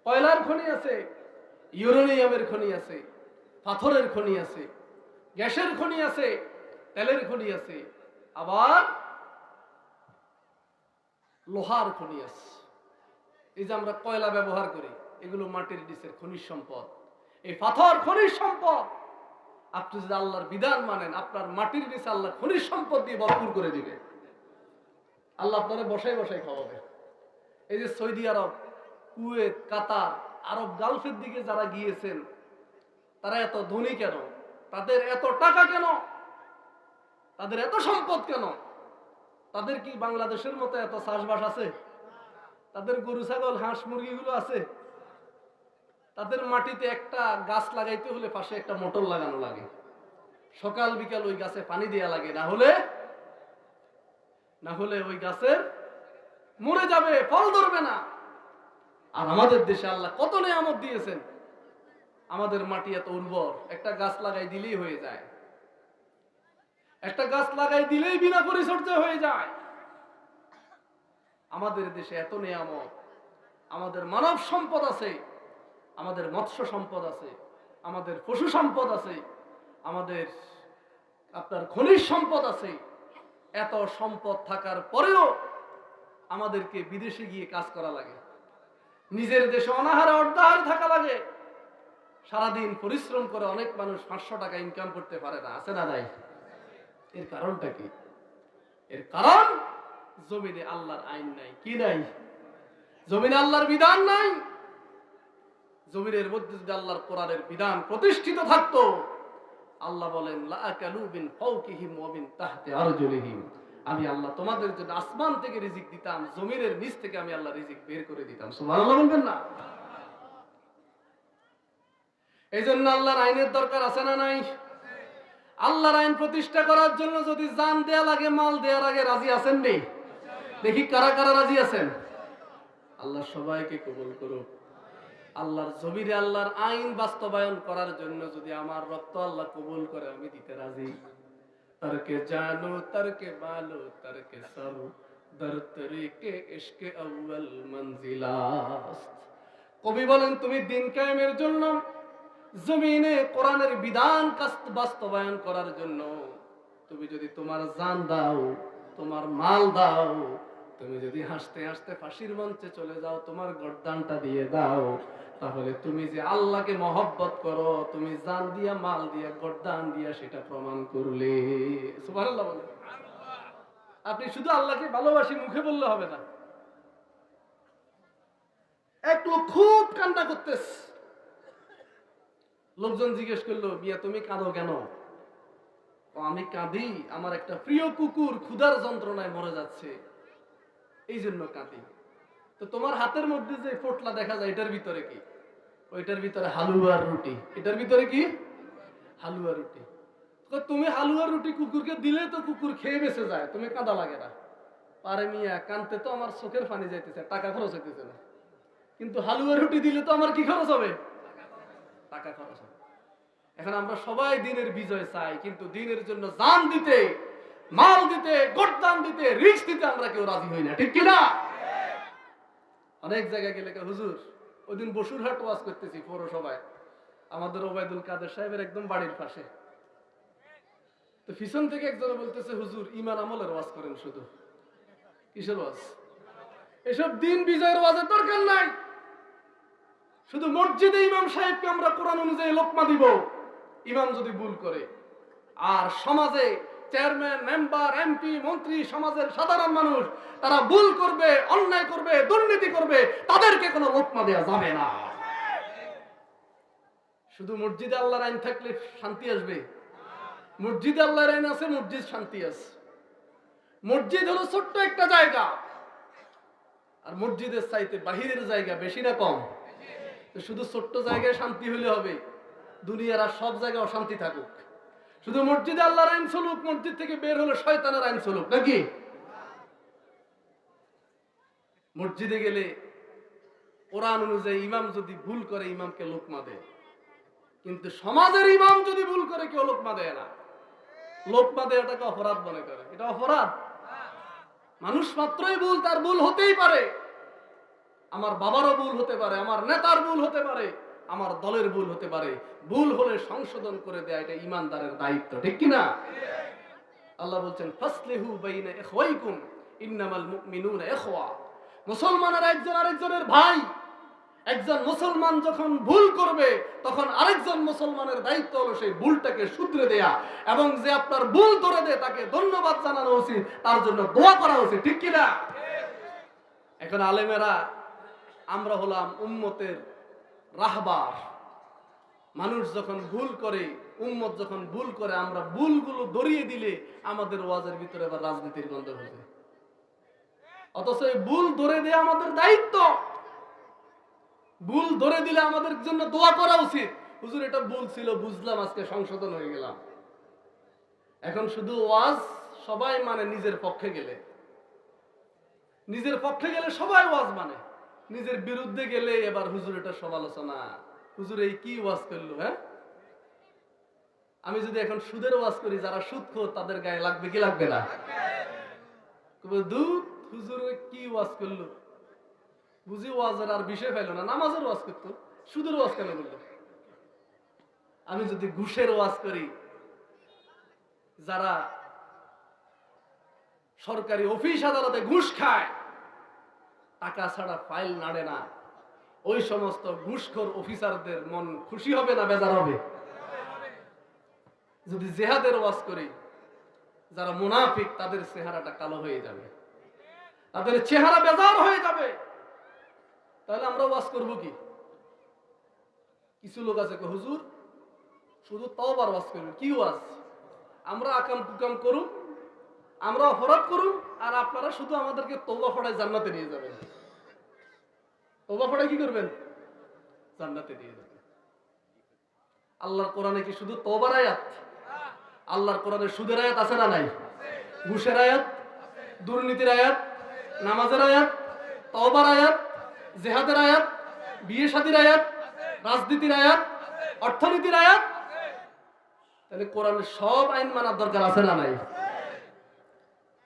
কয়লার খনি আছে, ইউরেনিয়ামের খনি আছে, পাথরের খনি আছে, গ্যাসের খনি আছে, তেলের খনি আছে, আবার লোহার খনি আছে। এই যে আমরা কয়লা ব্যবহার করি, এগুলো মাটির নিচের খনিজ সম্পদ। এই পাথর খনিজ সম্পদ। আপনি যদি আল্লাহর বিধান মানেন, আপনার মাটির নিচে আল্লাহ খনিজ সম্পদ দিয়ে ভরপুর করে দিবে। আল্লাহ আপনারা বসাই বসাই খাওয়াবে। এই যে সৌদি আরব, কুয়েত, কাতার, আরব গালফের দিকে যারা গিয়েছেন, তারা এত ধনী কেন? তাদের এত টাকা কেন? তাদের এত সম্পদ কেন? তাদের কি বাংলাদেশের মতো এত চাষবাস আছে? তাদের গরু ছাগল হাঁস মুরগিগুলো আছে? তাদের মাটিতে একটা গাছ লাগাইতে হলে পাশে একটা মোটর লাগানো লাগে, সকাল বিকাল ওই গাছে পানি দেয়া লাগে, না হলে ওই গাছের মরে যাবে, ফল ধরবে না। আর আমাদের দেশে আল্লাহ কত নিয়ামত দিয়েছেন, আমাদের মাটি এত উর্বর, একটা গাছ লাগাই দিলেই হয়ে যায়, একটা গাছ লাগাই দিলেই বিনা পরিচর্যা হয়ে যায়। আমাদের দেশে এত নিয়ামত, আমাদের মানব সম্পদ আছে, আমাদের মৎস্য সম্পদ আছে, আমাদের পশু সম্পদ আছে, আমাদের আপনার খনিজ সম্পদ আছে। এত সম্পদ থাকার পরেও আমাদেরকে বিদেশে গিয়ে কাজ করা লাগে, নিজের দেশে অনাহারে অর্ধাহারে থাকা লাগে। সারাদিন পরিশ্রম করে অনেক মানুষ 500 টাকা ইনকাম করতে পারে না, আছে না নাই? এর কারণটা কি? এর কারণ জমিনে আল্লাহর আইন নাই। কি নাই? জমিনে আল্লাহর বিধান নাই। জমিনের মধ্যে যদি আল্লাহর কোরআনের বিধান প্রতিষ্ঠিত থাকতো, আল্লাহ বলেন লা আকালু বিন ফাওকিহিম ওয়া মিন তাহতি আরজুলিহিম, আমি আল্লাহ তোমাদের জন্য আসমান থেকে রিজিক দিতাম, জমিনের নিচ থেকে আমি আল্লাহ রিজিক বের করে দিতাম। সুবহানাল্লাহ বলবেন না? এই জন্য আল্লাহর আইনের দরকার আছে না নাই? আল্লাহর আইন প্রতিষ্ঠা করার জন্য যদি জান দেয়া লাগে, মাল দেয়া লাগে, রাজি আছেন নি? দেখি কারা কারা রাজি আছেন। আল্লাহ সবাইকে কবুল করুক। আল্লাহর জমিরে আল্লাহর আইন বাস্তবায়ন করার জন্য যদি আমার রক্ত আল্লাহ কবুল করে, আমি দিতে রাজি। তরকে জানো তরকে মালো তরকে সরু দর তরিকে ইশকে আউয়াল মঞ্জিলাস্ত। কবি বলেন, তুমি দিন কায়েমের জন্য, জমিনে কোরআনের বিধান বাস্তবায়ন করার জন্য তুমি যদি তোমার জান দাও, তোমার মাল দাও, তুমি যদি হাসতে হাসতে ফাঁসির মঞ্চে চলে যাও, তোমার গর্দানটা দিয়ে দাও, তাহলে তুমি যে আল্লাহকে মহব্বত করো, তুমি জান দিয়া, মাল দিয়া, গর্দান দিয়া সেটা প্রমাণ করলে। সুবহানাল্লাহ বলেন। আপনি শুধু আল্লাহকে ভালোবাসি মুখে বললে হবে না। এক লোক খুব কান্না করতেছে, লোকজন জিজ্ঞেস করলো, মিয়া তুমি কাঁদো কেন? আমি কাঁদি, আমার একটা প্রিয় কুকুর ক্ষুধার যন্ত্রণায় মরে যাচ্ছে, এই জন্য কাঁদি। তো তোমার হাতের মধ্যে যে পোটলা দেখা যায়, এটার ভিতরে কি? ওইটার ভিতরে হালুয়ার রুটি। এটার ভিতরে কি? হালুয়া রুটি। তুমি হালুয়ার রুটি কুকুরকে দিলে তো কুকুর খেয়ে বেঁচে যায়, তুমি কাঁদা লাগে না। পারে মিয়া, কাঁদতে তো আমার চোখের পানি যাইতেছে, টাকা খরচ হইতেছে না, কিন্তু হালুয়া রুটি দিলে তো আমার কি খরচ হবে? টাকা খরচ হবে। এখন আমরা সবাই দিনের বিজয় চাই, কিন্তু দিনের জন্য জান দিতে, মাল দিতে, গর্দান দিতে, রিস্ক দিতে আমরা কেউ রাজি হই না, ঠিক কিনা? অনেক জায়গায় গেলে হুজুর, ওই দিন বসুরহাট ওয়াজ করতেছি পৌরসভায়, আমাদের ওবায়দুল কাদের সাহেবের একদম বাড়ির পাশে। তো পিছন থেকে একজন বলতেছে, হুজুর ঈমান আমলের ওয়াজ করেন শুধু। কিসের ওয়াজ? এসব দিন বিজয়ের ওয়াজের দরকার নাই। শুধু মসজিদে ইমাম সাহেবকে আমরা কোরআন অনুযায়ী লোকমা দিব, ইমাম যদি ভুল করে। আর সমাজে চেয়ারম্যান, মেম্বার, এমপি, মন্ত্রী, সমাজের সাধারণ মানুষ, তারা ভুল করবে, অন্যায় করবে, দুর্নীতি করবে, তাদেরকে কোনো লোকমা দেওয়া যাবে না। শুধু মসজিদে আল্লাহর আইন থাকলে শান্তি আসবে? মসজিদে আল্লাহর আইন আছে, মসজিদ শান্তি আছে। মসজিদ হলো ছোট্ট একটা জায়গা, আর মসজিদের চাইতে বাহিরের জায়গা বেশি না কম? শুধু ছোট্ট জায়গায় শান্তি হলে হবে? দুনিয়ার আর সব জায়গায় অশান্তি থাকুক, শুধু মসজিদে আল্লাহর আইন চলুক, মসজিদ থেকে বের হলে শয়তানের আইন চলুক নাকি? মসজিদে গেলে কোরআন অনুযায়ী ইমাম যদি ভুল করে ইমামকে লোকমা দেয়, কিন্তু সমাজের ইমাম যদি ভুল করে কেউ লোকমা দেয় না। লোকমা দেওয়াটাকে অপরাধ মনে করে, এটা অপরাধ। মানুষ মাত্রই ভুল, তার ভুল হতেই পারে। আমার বাবারও ভুল হতে পারে, আমার নেতার ভুল হতে পারে, আমার দলের ভুল হতে পারে। ভুল হলে সংশোধন করে দেয়া এটা ইমানদারের দায়িত্ব, ঠিক কি না? আল্লাহ বলছেন ফাসলিহু বাইনা ইখওয়াইকুম ইন্নামাল মুমিনুনা ইখওয়া। মুসলমানেরা একজন আরেকজনের ভাই। একজন মুসলমান যখন ভুল করবে তখন আরেকজন মুসলমানের দায়িত্ব হলো সেই ভুলটাকে শুধরে দেয়া, এবং যে আপনার ভুল ধরে দেয় তাকে ধন্যবাদ জানানো উচিত, তার জন্য দোয়া করা উচিত, ঠিক কি না? এখন আলেমেরা আমরা হলাম উম্মতের রাহবার। মানুষ যখন ভুল করে, উম্মত যখন ভুল করে, আমরা ভুলগুলো ধরিয়ে দিলে আমাদের ওয়াজের ভিতরে আবার রাজনীতির গন্ধ হবে। অথচ এই ভুল ধরে দেয়া আমাদের দায়িত্ব। ভুল ধরে দিলে আমাদের জন্য দোয়া করা উচিত, হুজুর এটা ভুল ছিল, বুঝলাম, আজকে সংশোধন হয়ে গেলাম। এখন শুধু ওয়াজ সবাই মানে নিজের পক্ষে গেলে, নিজের পক্ষে গেলে সবাই ওয়াজ মানে, নিজের বিরুদ্ধে গেলে এবার হুজুর এটা সমালোচনা, হুজুর এই কি ওয়াজ করলো। হ্যাঁ, আমি যদি এখন সুদের ওয়াজ করি, যারা সুদখোর তাদের গায়ে লাগবে কি লাগবে না? দুধ হুজুর কি ওয়াজ করলো, বুঝি ওয়াজের আর বিষয় পাইল না, নামাজের ওয়াজ করতো, সুদের ওয়াজ কেন করলো? আমি যদি ঘুষের ওয়াজ করি, যারা সরকারি অফিস আদালতে ঘুষ খায়, টাকা ছাড়া ফাইল নাড়ে না, ওই সমস্ত ঘুষখোর অফিসারদের মন খুশি হবে না বেজার হবে? যদি জিহাদের ওয়াজ করি, যারা মুনাফিক তাদের চেহারাটা কালো হয়ে যাবে, তাদের চেহারা বেজার হয়ে যাবে, তাহলে আমরা ওয়াজ করব কি? কিছু লোক আছে হুজুর শুধু তওবার ওয়াজ করবে। কি ওয়াজ? আমরা আকাম কুকাম করুন, আমরা অপরাধ করুন, আর আপনারা শুধু আমাদেরকে তওবা পড়ায় জান্নাতে নিয়ে যাবেন। তওবা পড়ায় কি করবেন? জান্নাতে নিয়ে যাবেন। আল্লাহর কোরআনে কি শুধু তওবার আয়াত? আল্লাহর কোরআনে সুদের আয়াত আছে না নাই? ঘুষের আয়াত, দুর্নীতির আয়াত, নামাজের আয়াত, তওবার আয়াত, জিহাদের আয়াত, বিয়ে শাদীর আয়াত, রাজনীতির আয়াত, অর্থনীতির আয়াত। তাহলে কোরআনের সব আইন মানার দরকার আছে না নাই?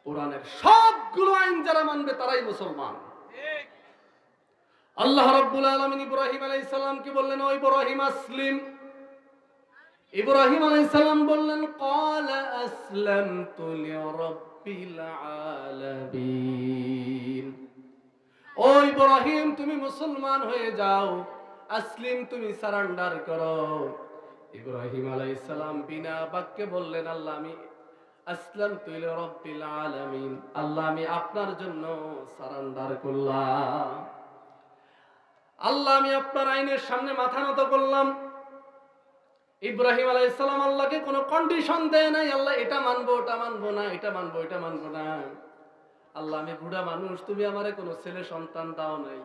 কোরআনের সবগুলো আইন যারা মানবে তারাই মুসলমান। আল্লাহ রাব্বুল আলামিন ইব্রাহিম আলাইহিস সালামকে বললেন, ও ইব্রাহিম আসলিম। ইব্রাহিম আলাইহিস সালাম বললেন, ক্বালা আসলামতু লিরাব্বিল আলামিন। ও ইব্রাহিম, তুমি মুসলমান হয়ে যাও, আসলিম, তুমি সারেন্ডার করো। ইব্রাহিম আলাইহিস সালাম বিনা বাক্যে বললেন, আল্লাহ আমি আসলামতু লিরাব্বিল আলামিন, আল্লাহ আমি আপনার জন্য সারেন্ডার করলাম। আল্লাহ আমি আপনার আইনের সামনে মাথা নত করলাম। ইব্রাহিম আলাইহিস সালাম আল্লাহকে কোনো কন্ডিশন দেয় নাই, আল্লাহ এটা মানবো ওটা মানবো না, এটা মানবো এটা মানবো না। আল্লাহ আমি বুড়া মানুষ, তুমি আমারে কোনো ছেলে সন্তান দাও নাই,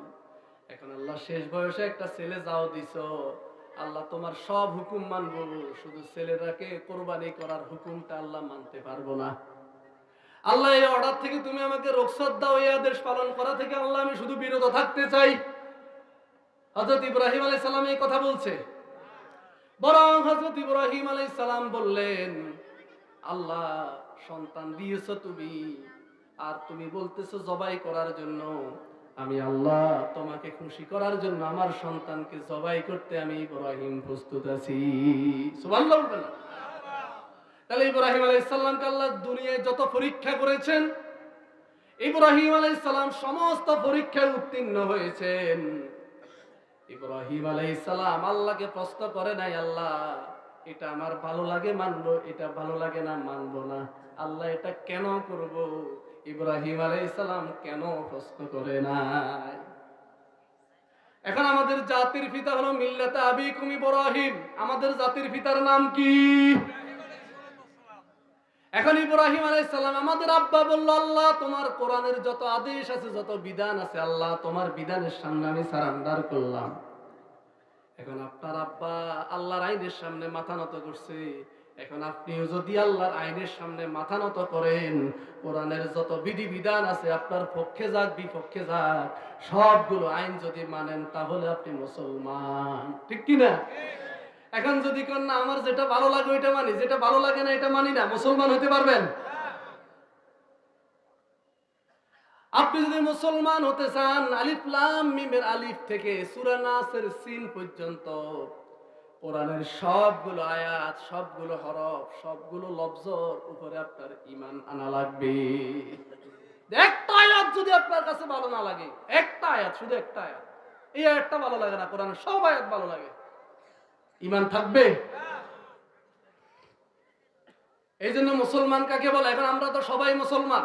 এখন আল্লাহ শেষ বয়সে একটা ছেলে যাও দিছো, আল্লাহ তোমার সব হুকুম মানবো, শুধু ছেলেটাকে কোরবানি করার হুকুমটা আল্লাহ মানতে পারবো না। আল্লাহ এই অর্ডার থেকে তুমি আমাকে রুখসাত দাও, এই আদেশ পালন করা থেকে আল্লাহ আমি শুধু বিরত থাকতে চাই। হযরত ইব্রাহিম আলাইহিস সালাম এই কথা বলছে, বরং হযরত ইব্রাহিম আলাইহিস সালাম বললেন, আল্লাহ সন্তান দিয়েছো তুমি, আর তুমি বলতেছো জবাই করার জন্য, আমি আল্লাহ তোমাকে খুশি করার জন্য আমার সন্তানকে জবাই করতে আমি ইব্রাহিম প্রস্তুত আছি। সুবহানাল্লাহ বলবেন না? তাহলে ইব্রাহিম আলাইহিস সালামকে আল্লাহ দুনিয়ায় যত পরীক্ষা করেছেন, ইব্রাহিম আলাইহিস সালাম সমস্ত পরীক্ষায় উত্তীর্ণ হয়েছেন। ইব্রাহিম আলাইহিস সালাম আল্লাহকে প্রশ্ন করে নাই, আল্লাহ এটা আমার ভালো লাগে মানবো, এটা ভালো লাগে না মানবো না, আল্লাহ এটা কেন করব? ইব্রাহিম আলাইহিস সালাম কেন প্রশ্ন করে নাই? এখন আমাদের জাতির পিতা হলো মিল্লাতে আবিকুম ইব্রাহিম, আমাদের জাতির পিতার নাম কি? এখন ইব্রাহিম আলাইহিস সালাম আমাদের আব্বা বলল, আল্লাহ তোমার কোরআনের যত আদেশ আছে, যত বিধান আছে, আল্লাহ তোমার বিধানের সামনে আমি সারেন্ডার করলাম। এখন আপনার আব্বা আল্লাহর আইনের সামনে মাথা নত করছে। এখন আপনিও যদি আল্লাহর আইনের সামনে মাথা নত করেন, কোরআনের যত বিধিবিধান আছে আপনার পক্ষে যাক বিপক্ষে যাক, সবগুলো আইন যদি মানেন তাহলে আপনি মুসলমান, ঠিক কি না? এখন যদি কোন না আমার যেটা ভালো লাগে ওইটা মানি, যেটা ভালো লাগে না এটা মানি না, মুসলমান হতে পারবেন? আপনি যদি মুসলমান হতে চান, আলিফ লাম মিমের আলিফ থেকে সূরা নাসের সিন পর্যন্ত কোরআনের সবগুলো আয়াত, সবগুলো হরফ, সবগুলো লফজের উপরে আপনার ঈমান আনা লাগবে। একটা আয়াত যদি আপনার কাছে ভালো না লাগে, একটা আয়াত, শুধু একটা আয়াত, এই আয়াতটা ভালো লাগে না, কোরআনের সব আয়াত ভালো লাগে, ঈমান থাকবে? এই জন্য মুসলমান কাকে বলে? এখন আমরা তো সবাই মুসলমান,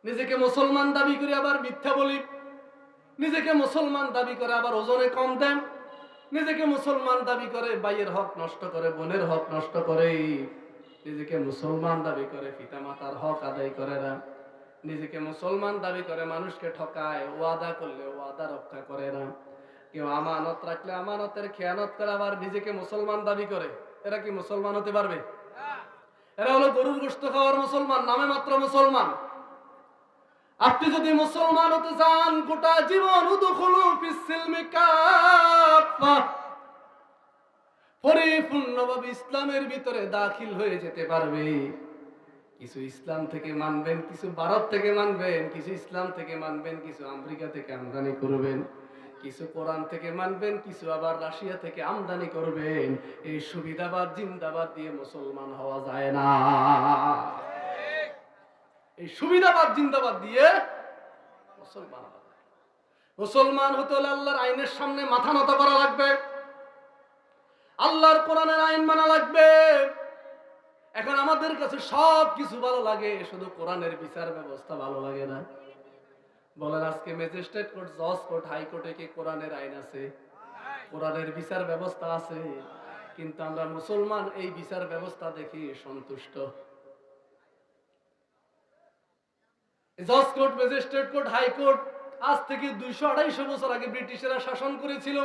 নিজেকে মুসলমান দাবি করে আবার মিথ্যা বলি, নিজেকে মুসলমান দাবি করে আবার ওজনে কম দেন, নিজেকে মুসলমান দাবি করে ভাইয়ের হক নষ্ট করে, বোনের হক নষ্ট করে, নিজেকে মুসলমান দাবি করে পিতা মাতার হক আদায় করে না, নিজেকে মুসলমান দাবি করে মানুষকে ঠকায়, ওয়াদা করলে ওয়াদা রক্ষা করে না, কেউ আমানত রাখলে আমানতের খেয়ানত করে আবার নিজেকে মুসলমান দাবি করে। এরা কি মুসলমান হতে পারবে? এরা হলো গরুর গোশত খাওয়ার মুসলমান, নামে মাত্র মুসলমান। আপনি যদি মুসলমান হতে চান, গোটা জীবন উদখুলু ফিস সিলমি কাফা, পরিপূর্ণভাবে ইসলামের ভিতরে দাখিল হয়ে যেতে পারবে। কিছু ইসলাম থেকে মানবেন, কিছু ভারত থেকে মানবেন, কিছু ইসলাম থেকে মানবেন, কিছু আমেরিকা থেকে আমদানি করবেন, কিছু কোরআন থেকে মানবেন, কিছু আবার রাশিয়া থেকে আমদানি করবেন। এই সুবিধাবাদ জিন্দাবাদ দিয়ে মুসলমান হওয়া যায় না। এই সুবিধাবাদ জিন্দাবাদ দিয়ে মুসলমান হওয়া যায়। মুসলমান হতে হলে আল্লাহর আইনের সামনে মাথা নত করা লাগবে, আল্লাহর কোরআনের আইন মানা লাগবে। এখন আমাদের কাছে সব কিছু ভালো লাগে, শুধু কোরআনের বিচার ব্যবস্থা ভালো লাগে না। বলেন আজকে ম্যাজিস্ট্রেট কোর্ট, জজ কোর্ট, হাইকোর্টে কি কোরআনের আইন আছে? কোরআনের বিচার ব্যবস্থা আছে, কিন্তু আমরা মুসলমান এই বিচার ব্যবস্থা দেখি সন্তুষ্ট। জজ কোর্ট, ম্যাজিস্ট্রেট কোর্ট, হাইকোর্ট আজ থেকে 200-250 বছর আগে ব্রিটিশেরা শাসন করেছিল।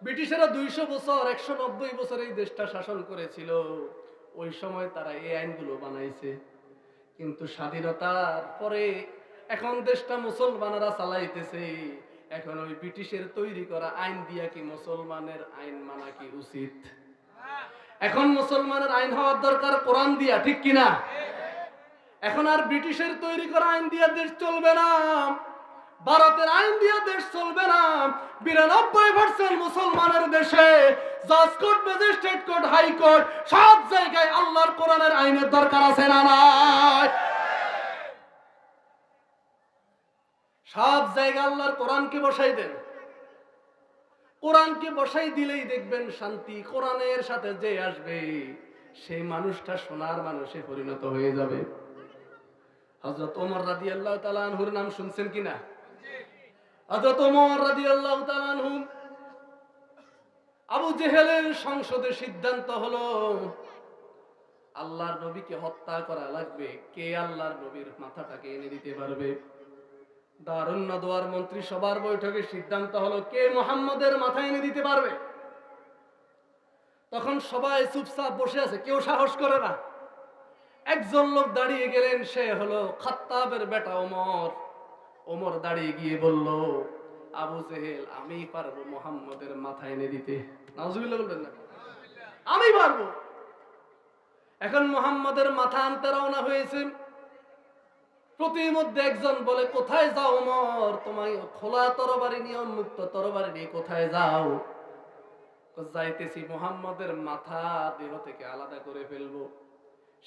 ব্রিটিশেরা 200 বছর, 190 বছর এই দেশটা শাসন করেছিল। ওই সময় তারা এই আইনগুলো বানাইছে, কিন্তু স্বাধীনতার পরে এখন দেশটা মুসলমানেরা চালাইতেছে। এখন ওই ব্রিটিশের তৈরি করা আইন দিয়া কি মুসলমানের আইন মানা কি উচিত? এখন মুসলমানের আইন হওয়ার দরকার কোরআন দিয়া, ঠিক কিনা? এখন আর ব্রিটিশের তৈরি করা আইন দিয়া দেশ চলবে না, ভারতের আইন দিয়া দেশ চলবে না। 92% মুসলমানের দেশে জজ কোর্ট, ম্যাজিস্ট্রেট কোর্ট, হাইকোর্ট সব জায়গায় আল্লাহর কোরআনের আইনের দরকার আছে না নাই? সব জায়গায় আল্লাহর কোরআনকে বসাই দেন। কোরআনকে বসাই দিলেই দেখবেন শান্তি। কোরআনের সাথে যে আসবে সেই মানুষটা সোনার মানুষে পরিণত হয়ে যাবে। হযরত ওমর রাদিয়াল্লাহু তাআলা আনহুর নাম শুনছেন কিনা? হযরত ওমর রাদিয়াল্লাহু তাআলা আনহু, আবু জেহেলের সংসদে সিদ্ধান্ত হলো আল্লাহর নবীকে হত্যা করা লাগবে। কে আল্লাহর নবীর মাথাটাকে এনে দিতে পারবে? দারুন নাদওয়ার মন্ত্রী সবার বৈঠকে সিদ্ধান্ত হলো কে মুহাম্মদের মাথা এনে দিতে পারবে। তখন সবাই চুপচাপ বসে আছে, কেউ সাহস করে না। একজন লোক দাঁড়িয়ে গেলেন, সে হলো খাত্তাবের বেটা ওমর। ওমর দাঁড়িয়ে গিয়ে বলল, আবু জেহেল, আমি পারবো মুহাম্মদের মাথা এনে দিতে। নাউজুবিল্লাহ বলবেন না? আমি পারবো। এখন মুহাম্মদের মাথা আনতে রওনা হয়েছে। প্রতিমধ্যে একজন বলে, কোথায় যাও ওমর? তোমায় খোলা তরবারি নিয়ে, মুক্ত তরবারি নিয়ে কোথায় যাও? যাইতেছি মুহাম্মদের মাথা দেহ থেকে আলাদা করে ফেলবো।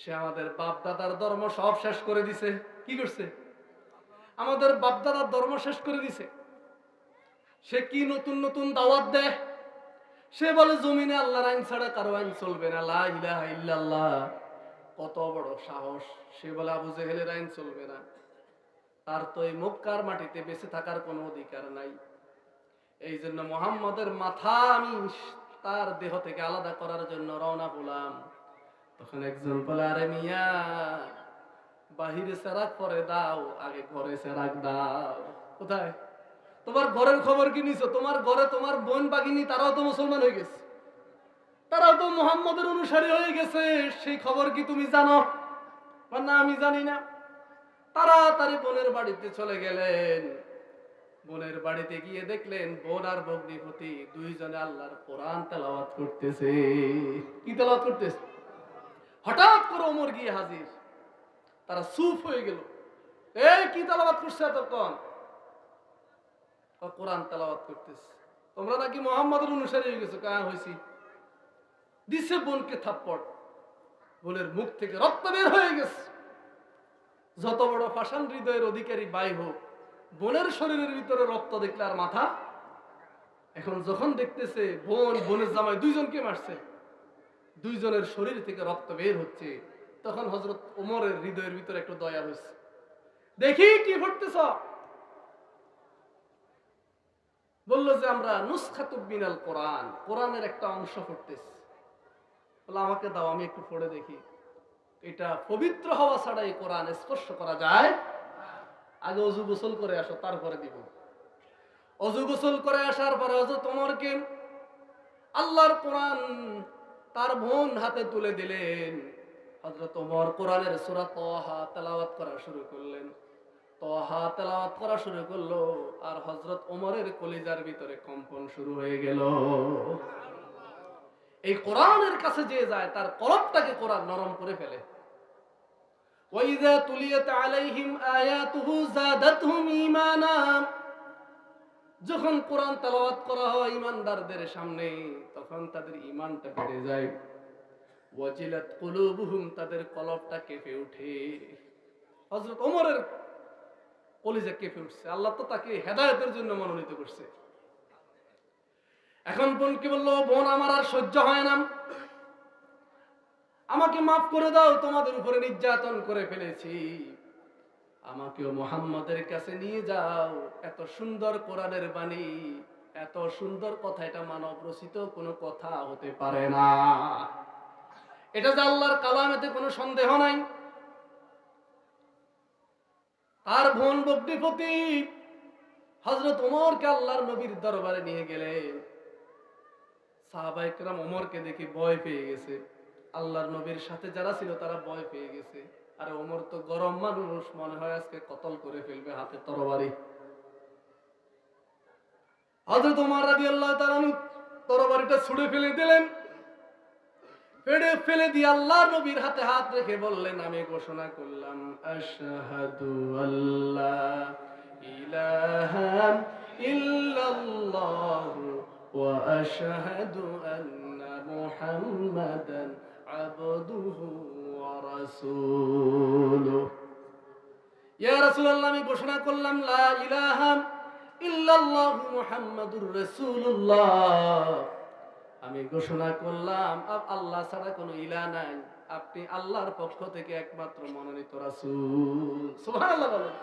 সে আমাদের বাপ দাদার ধর্ম সব শেষ করে দিছে। কি করছে? আমাদের বাপ দাদার ধর্ম শেষ করে দিছে। সে কি নতুন নতুন দাওয়াত দেয়। সে বলে জমিনে আল্লাহর আইন ছাড়া কারো আইন চলবে না, লা ইলাহা ইল্লাল্লাহ। কত বড় সাহস! সে বলে আবু জেহেলের আইন চলবে না। তার তো এই মক্কার মাটিতে বেঁচে থাকার কোনো অধিকার নাই। এই জন্য মুহাম্মদের মাথা আমি তার দেহ থেকে আলাদা করার জন্য রওনা হলাম। তখন একজন বলে, আরে মিয়া, বাহিরে সেরাক পরে দাও, আগে ঘরে সেরাক দাও। কোথায়? তোমার ঘরের খবর কি নিছো? তোমার ঘরে তোমার বোন বাগিনী তারাও তো মুসলমান হয়ে গেছে। তারাও তো মুহাম্মদের অনুসারী হয়ে গেছে, সেই খবর কি তুমি জানো? না, আমি জানি না। তাড়াতাড়ি বোনের বাড়িতে চলে গেলেন। বোনের বাড়িতে গিয়ে দেখলেন বোন আর ভগ্নিপতি দুইজনে আল্লাহর কোরআন তেলাওয়াত করতেছে। কি তেলাওয়াত করতেছে? হঠাৎ করে ওমর গিয়ে হাজির। তারা চুপ হয়ে গেল। এই কি তেলাওয়াত করছে এতক্ষণ? কোরআন তেলাওয়াত করতেছে। তোমরা নাকি মুহাম্মদের অনুসারী হয়ে গেছো? কায়া হয়েছি। দিছে বোনকে থাপ্পড়। বোনের মুখ থেকে রক্ত বের হয়ে গেছে। যত বড় পাষাণ হৃদয়ের অধিকারী ভাই হোক, বোনের শরীরের ভিতরে রক্ত দেখলে আর মাথা। এখন যখন দেখতেছে বোন বোনের জামাই দুইজনকে মারছে, দুইজনের শরীর থেকে রক্ত বের হচ্ছে, তখন হযরত ওমরের হৃদয়ের ভিতরে একটু দয়া হয়েছে। দেখি কি ঘটতেছ? বলল যে আমরা নুসখাতুব মিনাল কোরআন, কোরআনের একটা অংশ পড়তেছি। বলে আমাকে দাও, আমি একটু পড়ে দেখি। এটা পবিত্র হওয়া ছাড়া এই কোরআন স্পর্শ করা যায়? আগে অজু গোসল করে আসো, তারপরে দিব। অজু গোসল করে আসার পরে হযরত ওমরকে আল্লাহর কোরআন তার বোন হাতে তুলে দিলেন। হযরত ওমর কোরআনের সূরা তাহা তেলাওয়াত করা শুরু করলেন। তাহা তেলাওয়াত করা শুরু করলো, আর হযরত ওমরের কলিজার ভিতরে কম্পন শুরু হয়ে গেল। এই কোরআনের কাছে যে যায় তার কলবটাকে কোরআন নরম করে ফেলে। ওয়াইযা তুলিয়াত আলাইহিম আয়াতুহু যাদাতহুম ঈমানা, যখন কোরআন তেলাওয়াত করা হয় ঈমানদারদের সামনে, তখন তাদের ঈমানটা বেড়ে যায়। ওয়াজিলাত কুলুবুহুম, তাদের কলবটা কেঁপে ওঠে। হযরত ওমরের কলিজা কেঁপে উঠছে। আল্লাহ তো তাকে হেদায়েতের জন্য মনোনীত করছে। এখন বোনকে বলল, বোন আমার আর সহ্য হয় না, আমাকে মাফ করে দাও, তোমাদের উপরে নির্যাতন করে ফেলেছি, আমাকেও মুহাম্মাদের কাছে নিয়ে যাও। এত সুন্দর কোরআনের বাণী, এত সুন্দর কথা, এটা মানব রচিত কোনো কথা হতে পারে না। এটা যে আল্লাহর কালাম, এতে কোনো সন্দেহ নাই। আর বোন ভগ্নিপতি হযরত ওমরকে আল্লাহর নবীর দরবারে নিয়ে গেলেন। সাহাবায়ে কেরাম ওমরকে দেখে ভয় পেয়ে গেছে। আল্লাহর নবীর সাথে যারা ছিল তারা ভয় পেয়ে গেছে। আর ওমর তো গরম মানুষ, মনে হয় আজকে কতল করে ফেলবে, হাতে তরবারি। হযরত ওমর রাদিয়াল্লাহু তাআলা তরবারিটা ছুঁড়ে ফেলে দিলেন। ফেলে দিয়ে আল্লাহর নবীর হাতে হাত রেখে বললেন, আমি ঘোষণা করলাম, আশহাদু আল্লা ইলাহা ইল্লাল্লাহু ওয়া আশহাদু আন্না মুহাম্মাদান আবদুহু ওয়া রাসূলুহু। ইয়া রাসূলুল্লাহ, আমি ঘোষণা করলাম লা ইলাহা ইল্লাল্লাহু মুহাম্মাদুর রাসূলুল্লাহ, আমি ঘোষণা করলাম আল্লাহ ছাড়া কোনো ইলাহ নাই, আপনি আল্লাহর পক্ষ থেকে একমাত্র মনোনীত রাসূল। সুবহানাল্লাহ বলেন।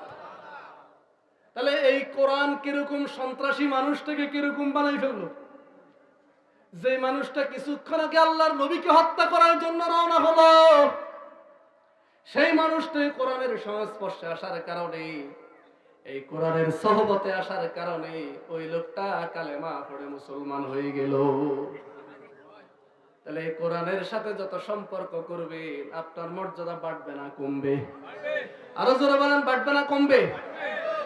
তাহলে এই কোরআন কিরকম সন্ত্রাসী মানুষটাকে কিরকম বানাই ফেললো? যে মানুষটা কিছুক্ষণ আগে আল্লাহর নবীকে হত্যা করার জন্য রওনা হলো, সেই মানুষটাই কোরআনের সংস্পর্শে আসার কারণে, এই কোরআনের সহবতে আসার কারণে ওই লোকটা কালেমা পড়ে মুসলমান হয়ে গেল। তাহলে এই কোরআনের সাথে যত সম্পর্ক করবে, আপনার মর্যাদা বাড়বে না কমবে? আরো জোরে বলেন, বাড়বে না কমবে?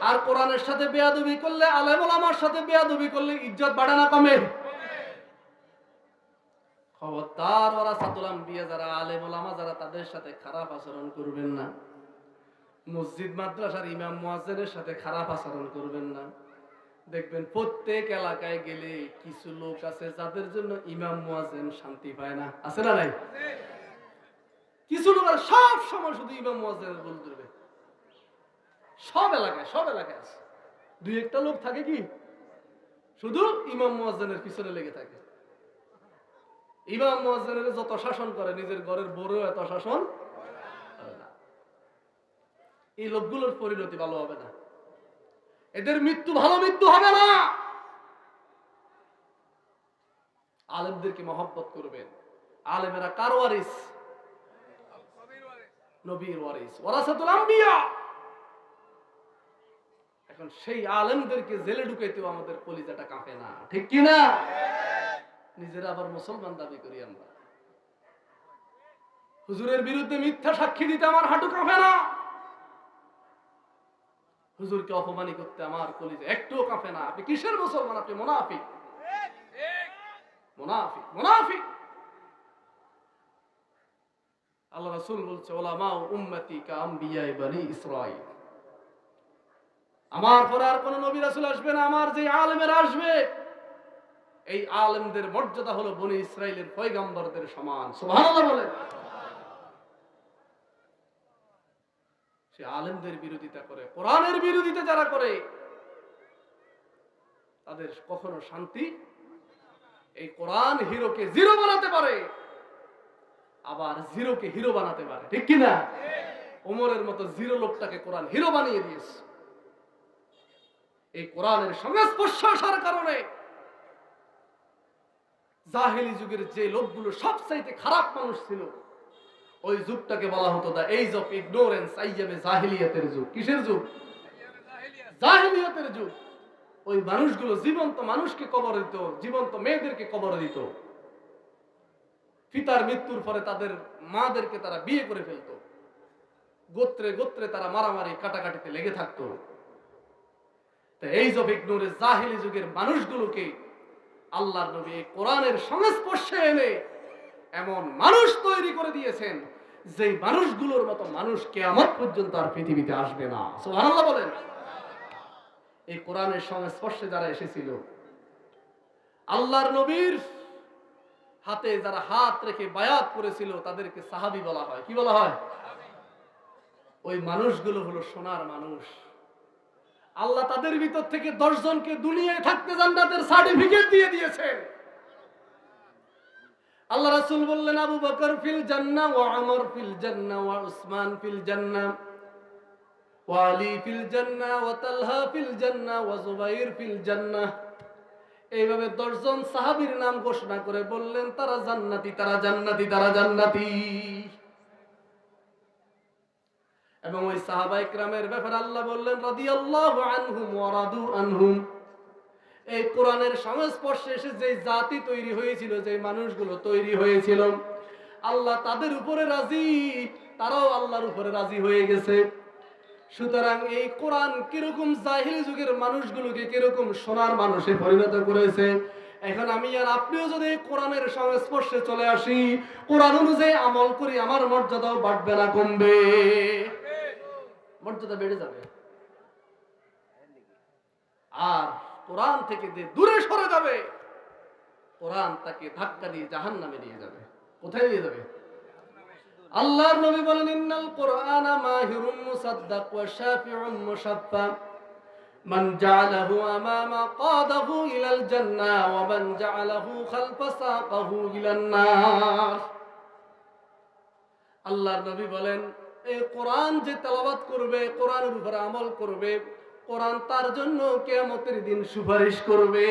আর কোরআনের সাথে বেয়াদবি করলে, আলেম ওলামার সাথে বেয়াদবি করলে ইজ্জত বাড়ে না কমে? খবরদার, ওয়ারাসাতুল আম্বিয়া যারা আলেম ওলামা যারা, তাদের সাথে খারাপ আচরণ করবেন না। মসজিদ মাদ্রাসার ইমাম মুয়াজ্জিনের সাথে খারাপ আচরণ করবেন না। দেখবেন প্রত্যেক এলাকায় গেলে কিছু লোক আছে যাদের জন্য ইমাম মুয়াজ্জিন শান্তি পায় না। আছে না নাই? কিছু লোক আর সব সময় শুধু ইমাম মুয়াজ্জিনের ভুল ধরবে। সব এলাকায় আছে। দুই একটা লোক থাকে কি শুধু ইমাম মুয়াজ্জিনের পিছনে লেগে থাকে। ইমাম মুয়াজ্জিনের যত শাসন করে, নিজের ঘরের বড় এত শাসন করে না। এই লোকগুলোর পরিণতি ভালো হবে না, এদের মৃত্যু ভালো মৃত্যু হবে না। আলেমদেরকে মহব্বত করবেন। আলেমেরা কার ওয়ারিস? নবীর ওয়ারিস, ওয়ারাসাতুল আম্বিয়া। এখন সেই আলেমদেরকে জেলে ঢুকাইতেও আমাদের কলিজাটা কাঁপে না, ঠিক কি না? নিজেরা আবার মুসলমান দাবি করি আমরা। হুজুরের বিরুদ্ধে মিথ্যা সাক্ষী দিতে আমার হাঁটু কাঁপে না, হুজুরকে অপমানি করতে আমার কলিজা একটুও কাঁপে না। আপনি কিসের মুসলমান? আপনি মুনাফিক, মুনাফিক, মুনাফিক। আল্লাহ রাসূল বলছে, উলামা উম্মতি কা আম্বিয়া বনি ইসরাঈল, আমার পরে আর কোন নবী রাসূল আসবে না, আমার যে আলেমেরা আসবে এই আলেমদের মর্যাদা হলো বনি ইসরাইলের পয়গম্বরদের সমান। সুবহানাল্লাহ বলেন। সে আলেমদের বিরোধিতা করে, কোরআনের বিরোধিতা যারা করে তাদের কখনো শান্তি। এই কোরআন হিরোকে জিরো বানাতে পারে, আবার জিরোকে হিরো বানাতে পারে, ঠিক কিনা? ওমরের মতো জিরো লোকটাকে কোরআন হিরো বানিয়ে দিয়েছে। এই কোরআনের সংস্পর্শ আসার কারণে জাহেলি যুগের যে লোকগুলো সবচাইতে খারাপ মানুষ ছিল, ওই যুগটাকে বলা হতো দা এজ অফ ইগনোরেন্স, আইয়ামে জাহিলিয়াতের যুগ। কিসের যুগ? জাহিলিয়াতের যুগ। ওই মানুষগুলো জীবন্ত মানুষকে কবর দিত, জীবন্ত মেয়েদেরকে কবর দিত। পিতার মৃত্যুর পরে তাদের মাদেরকে তারা বিয়ে করে ফেলত। গোত্রে গোত্রে তারা মারামারি কাটাকাটিতে লেগে থাকতো। এইজ অফ ইগনোরেন্স জাহিলি যুগের মানুষগুলোকে আল্লাহর নবী এই কোরআনের সংস্পর্শে এনে এমন মানুষ তৈরি করে দিয়েছেন যে মানুষগুলোর মতো মানুষ কিয়ামত পর্যন্ত আর পৃথিবীতে আসবে না। সুবহানাল্লাহ বলেন। এই কোরআনের সংস্পর্শে যারা এসেছিল, আল্লাহর নবীর হাতে যারা হাত রেখে বায়াত করেছিল তাদেরকে সাহাবী বলা হয়। কি বলা হয়? ওই মানুষগুলো হলো সোনার মানুষ। আল্লাহ তাদের ভিতর থেকে 10 জনকে দুনিয়ায় থাকতে জান্নাতের সার্টিফিকেট দিয়ে দিয়েছেন। আল্লাহ রাসূল বললেন, আবু বকর ফিল জান্নাহ ওয়া উমর ফিল জান্নাহ ওয়া উসমান ফিল জান্নাহ ওয়া আলী ফিল জান্নাহ ওয়া তালহা ফিল জান্নাহ ওয়া জুবাইর ফিল জান্নাহ। এইভাবে 10 জন সাহাবীর নাম ঘোষণা করে বললেন তারা জান্নাতি, তারা জান্নাতি, তারা জান্নাতি। এবং ওই সাহাবায়ে কিরামের ব্যাপারে আল্লাহ বললেন রাদিয়াল্লাহু আনহুম ওয়া রাদু আনহুম। এই কোরআনের সংস্পর্শে এসে যে জাতি তৈরি হয়েছিল, যে মানুষগুলো তৈরি হয়েছিল, আল্লাহ তাদের উপরে রাজি, তারাও আল্লাহর উপরে রাজি হয়ে গেছে। সুতরাং এই কোরআন কিরকম জাহিলি যুগের মানুষগুলোকে কিরকম সোনার মানুষে পরিণত করেছে, এখন আমি আর আপনিও যদি কোরআনের সংস্পর্শে চলে আসি, কোরআন অনুযায়ী আমল করি, আমার মর্যাদাও বাড়বে না কমবে? মর্যাদা বেড়ে যাবে। আর কোরআন থেকে যে দূরে সরে যাবে, কোরআন তাকে ধাক্কা দিয়ে জাহান্নামে নিয়ে যাবে। কোথায় নিয়ে যাবে? আল্লাহর নবী বলেন, ইন্নাল কুরআনা মাহিরুম মুসাদ্দাক ওয়া শাফিউম মুশাফফা মান জাআলাহু আমামা কাদাহু ইলাল জান্নাহ ওয়া মান জাআলাহু খালফা সাকাহু ইলান নার। আল্লাহর নবী বলেন, এই কোরআন যে তেলাওয়াত করবে, কোরআনের উপর আমল করবে, কোরআন তার জন্য কিয়ামতের দিন সুপারিশ করবে।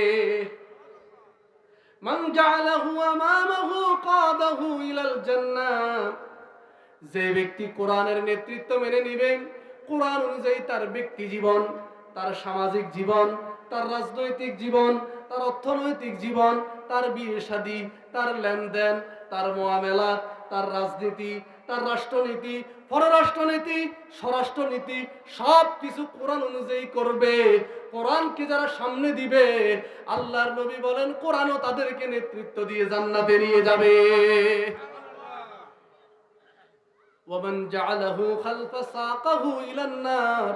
মান জাআলাহু আমামাহু কাদাহু ইলাল জান্নাহ, যে ব্যক্তি কোরআনের নেতৃত্ব মেনে নিবে, কোরআন অনুযায়ী তার ব্যক্তি জীবন, তার সামাজিক জীবন, তার রাজনৈতিক জীবন, তার অর্থনৈতিক জীবন, তার বিয়ে শাদী, তার লেনদেন, তার মুআমালাত, তার রাজনীতি, তার রাষ্ট্রনীতি, পররাষ্ট্রনীতি, স্বরাষ্ট্রনীতি, সব কিছু কোরআন অনুযায়ী করবে। কোরআনকে যারা সামনে দিবে, আল্লাহর নবী বলেন কোরআনও তাদেরকে নেতৃত্ব দিয়ে জান্নাতে নিয়ে যাবে। ওয়ামান জাআলাহু খালফা সাকাহু ইলান নার,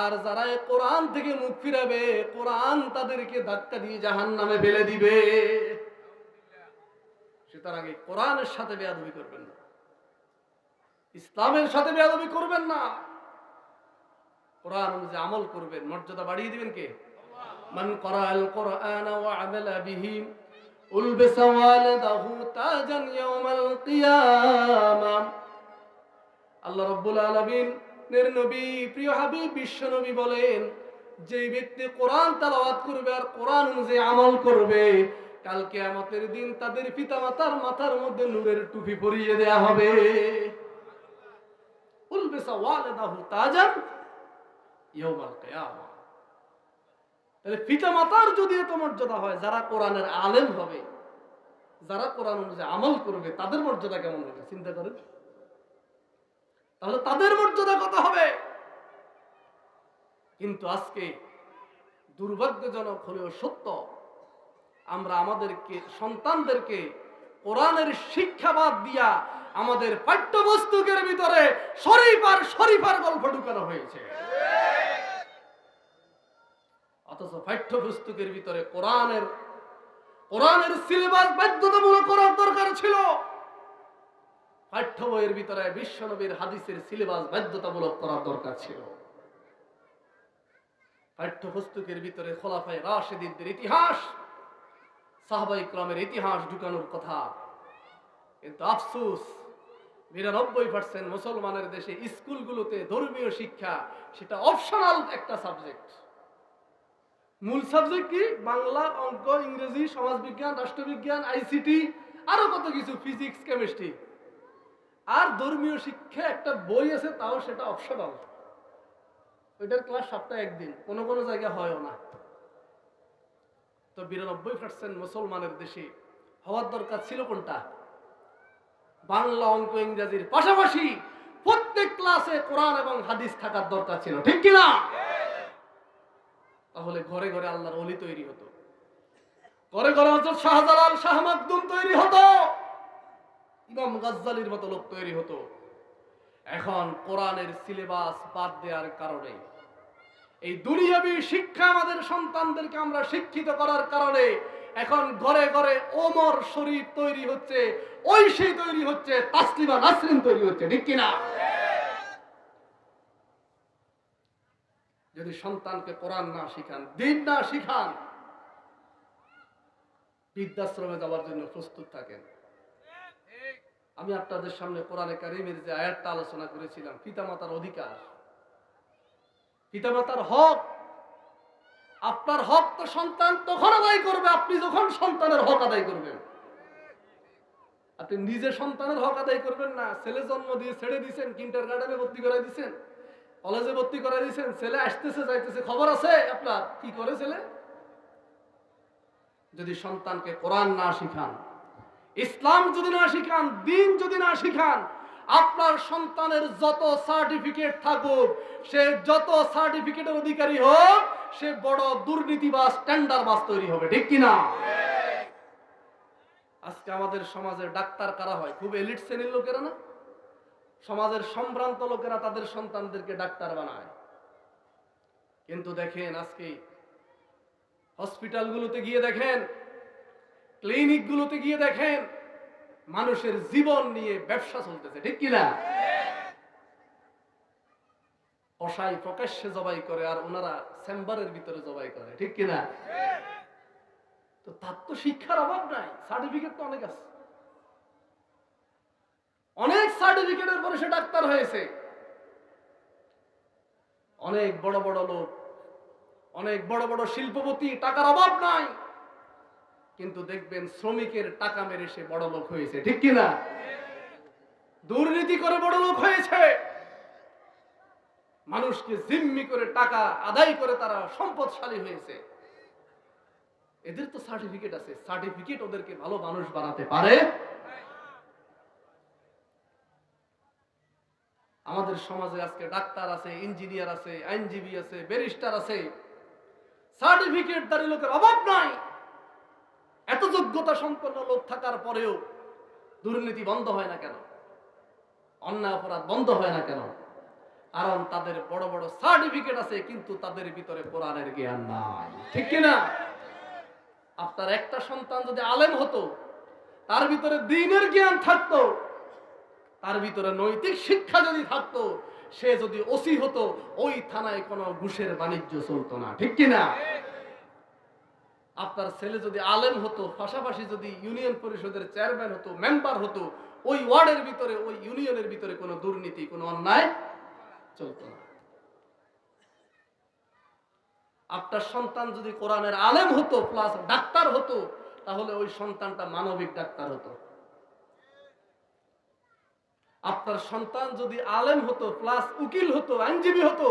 আর যারা কোরআন থেকে মুখ ফিরাবে, কোরআন তাদেরকে ধাক্কা দিয়ে জাহান্নামে ফেলে দিবে। সুতরাং এই কোরআনের সাথে বেয়াদবি করবেন না, ইসলামের সাথে বেয়াদবি করবেন না, কোরআন অনুযায়ী আমল করবেন। মর্যাদা বাড়িয়ে দিবেন কে? মান ক্বারাআল কুরআনা ওয়া আমালা বিহি উলবিসা ওয়ালাদাহু তাজান ইয়াউমাল কিয়ামাহ। আল্লাহ রাব্বুল আলামিন এর নবী, প্রিয় হাবিব বিশ্ব নবী বলেন, যে ব্যক্তি কোরআন তেলাওয়াত করবে আর কোরআন অনুযায়ী আমল করবে, কাল কিয়ামতের দিন তাদের পিতামাতার মাথার মধ্যে নূরের টুপি পরিয়ে দেয়া হবে। উলবিসা ওয়ালাদাহু তাজান ইয়াউমাল কিয়ামাহ। তাহলে পিতামাতার যদি এত মর্যাদা হয়, যারা কোরআনের আলেম হবে, যারা কোরআন অনুযায়ী আমল করবে তাদের মর্যাদা কেমন হবে চিন্তা করেন। তাহলে তাদের মর্যাদা কত হবে? কিন্তু আজকে দুর্ভাগ্যজনক হলেও সত্য, আমরা আমাদেরকে সন্তানদেরকে কোরআনের শিক্ষাবাদ দিয়া আমাদের পাঠ্যপুস্তকের ভিতরে শরীফার গল্প ঢুকানো হয়েছে। অথচ পাঠ্যপুস্তকের ভিতরে কোরআনের সিলেবাস বাধ্যতামূলক করার দরকার ছিল। পাঠ্য বইয়ের ভিতরে বিশ্বনবীর হাদিসের সিলেবাস বাধ্যতামূলক করার দরকার ছিল। পাঠ্যপুস্তকের ভিতরে খোলাফায়ে রাশিদিনদের ইতিহাস, সাহাবায়ে কেরামের ইতিহাস ঢুকানোর কথা। কিন্তু আফসোস ৯৯% মুসলমানের দেশে স্কুলগুলোতে ধর্মীয় শিক্ষা সেটা অপশনাল একটা সাবজেক্ট। মূল সাবজেক্ট কি? বাংলা, অঙ্ক, ইংরেজি, সমাজবিজ্ঞান, রাষ্ট্রবিজ্ঞান, আইসিটি, আরো কত কিছু, ফিজিক্স, কেমিস্ট্রি। আর ধর্মীয় শিক্ষা একটা বই আছে, তাও সেটা অপশনাল। ওইটার ক্লাস সপ্তাহে একদিন, কোন কোন জায়গায় হয়ও না। তো ৯৯% মুসলমানের দেশে হওয়ার দরকার ছিল কোনটা? বাংলা, অঙ্ক, ইংরেজির পাশাপাশি প্রত্যেক ক্লাসে কোরআন এবং হাদিস থাকার দরকার ছিল, ঠিক কিনা? তাহলে ঘরে ঘরে আল্লাহর ওলি তৈরি হতো, ঘরে ঘরে হযরত শাহজালাল, শাহ মাকদুম তৈরি হতো, ইমাম গাজ্জালির মতো লোক তৈরি হতো। এখন কোরআনের সিলেবাস বাদ দেওয়ার কারণে, এই দুনিয়াবী শিক্ষা আমাদের সন্তানদেরকে আমরা শিক্ষিত করার কারণে এখন ঘরে ঘরে ওমর শরীফ তৈরি হচ্ছে, ঐশী তৈরি হচ্ছে, তাসলিমা নাসরিন তৈরি হচ্ছে, ঠিক কিনা? যদি সন্তানকে কোরআন না শিখান, দিন না শিখান, বৃদ্ধাশ্রমে যাওয়ার জন্য প্রস্তুত থাকেন। আমি আপনাদের সামনে কোরআনে কারীমের যে আয়াতটা আলোচনা করেছিলাম, পিতামাতার অধিকার, পিতামাতার হক। আপনার হক তো সন্তান তখন আদায় করবে আপনি যখন সন্তানের হক আদায় করবেন। আপনি নিজে সন্তানের হক আদায় করবেন না। ছেলে জন্ম দিয়ে ছেড়ে দিয়েছেন, কিন্ডারগার্টেনে ভর্তি করাই দিয়েছেন, কলেজে ভর্তি করাই দিয়েছেন, ছেলে আসতেছে যাইতেছে, খবর আছে আপনার কি করে ছেলে? যদি সন্তানকে কোরআন না শিখান, ইসলাম যদি না শিখান, দিন যদি না শিখান, আপনার সন্তানের যত সার্টিফিকেট থাকুক, সে যত সার্টিফিকেটের অধিকারী হোক, সে বড় দুর্নীতিবাজ, টেন্ডারবাজ তৈরি হবে, ঠিক কিনা? আজকে আমাদের সমাজের ডাক্তার কারা হয়? খুব এলিট শ্রেণীর লোকেরা না? সমাজের সম্ভ্রান্ত লোকেরা তাদের সন্তানদেরকে ডাক্তার বানায়। কিন্তু দেখেন আজকে হসপিটালগুলোতে গিয়ে দেখেন, ক্লিনিকগুলোতে গিয়ে দেখেন, মানুষের জীবন নিয়ে ব্যবসা চলতেছে, ঠিক কিনা? কসাই প্রকাশ্যে জবাই করে আর ওনারা চেম্বারের ভিতরে জবাই করে, ঠিক কিনা? তো তার তো শিক্ষার অভাব নাই, সার্টিফিকেট তো অনেক আছে, অনেক সার্টিফিকেটের পরে সে ডাক্তার হয়েছে। অনেক বড় বড় লোক, অনেক বড় বড় শিল্পপতি, টাকার অভাব নাই, কিন্তু দেখবেন শ্রমিকের টাকা মেরে সে বড় লোক হয়েছে, ঠিক কিনা? দুর্নীতি করে বড় লোক হয়েছে, মানুষকে জিম্মি করে টাকা আদায় করে তারা সম্পদশালী হয়েছে। এদের তো সার্টিফিকেট আছে, সার্টিফিকেট ওদেরকে ভালো মানুষ বানাতে পারে? আমাদের সমাজে আজকে ডাক্তার আছে, ইঞ্জিনিয়ার আছে, আইনজীবী আছে, ব্যারিস্টার আছে, সার্টিফিকেটধারী লোকের অভাব নাই। এত যোগ্যতা সম্পন্ন লোক থাকার পরেও দুর্নীতি বন্ধ হয় না কেন? অন্যায় অপরাধ বন্ধ হয় না কেন? কারণ তাদের বড় বড় সার্টিফিকেট আছে, কিন্তু তাদের ভিতরে কোরআনের জ্ঞান নাই, ঠিক কিনা? আপনার একটা সন্তান যদি আলেম হতো, তার ভিতরে দ্বীনের জ্ঞান থাকতো, তার ভিতরে নৈতিক শিক্ষা যদি থাকতো, সে যদি ওসি হতো, ওই থানায় কোনো ঘুষের বাণিজ্য চলতো না, ঠিক কিনা? আপনার ছেলে যদি আলেম হতো, পাশাপাশি যদি ইউনিয়ন পরিষদের চেয়ারম্যান হতো, মেম্বার হতো, ওই ওয়ার্ডের ভিতরে, ওই ইউনিয়নের ভিতরে কোনো দুর্নীতি, কোনো অন্যায় চলতো না। আপনার সন্তান যদি কোরআনের আলেম হতো প্লাস ডাক্তার হতো, তাহলে ওই সন্তানটা মানবিক ডাক্তার হতো। আপনার সন্তান যদি আলেম হতো প্লাস উকিল হতো, আইনজীবী হতো,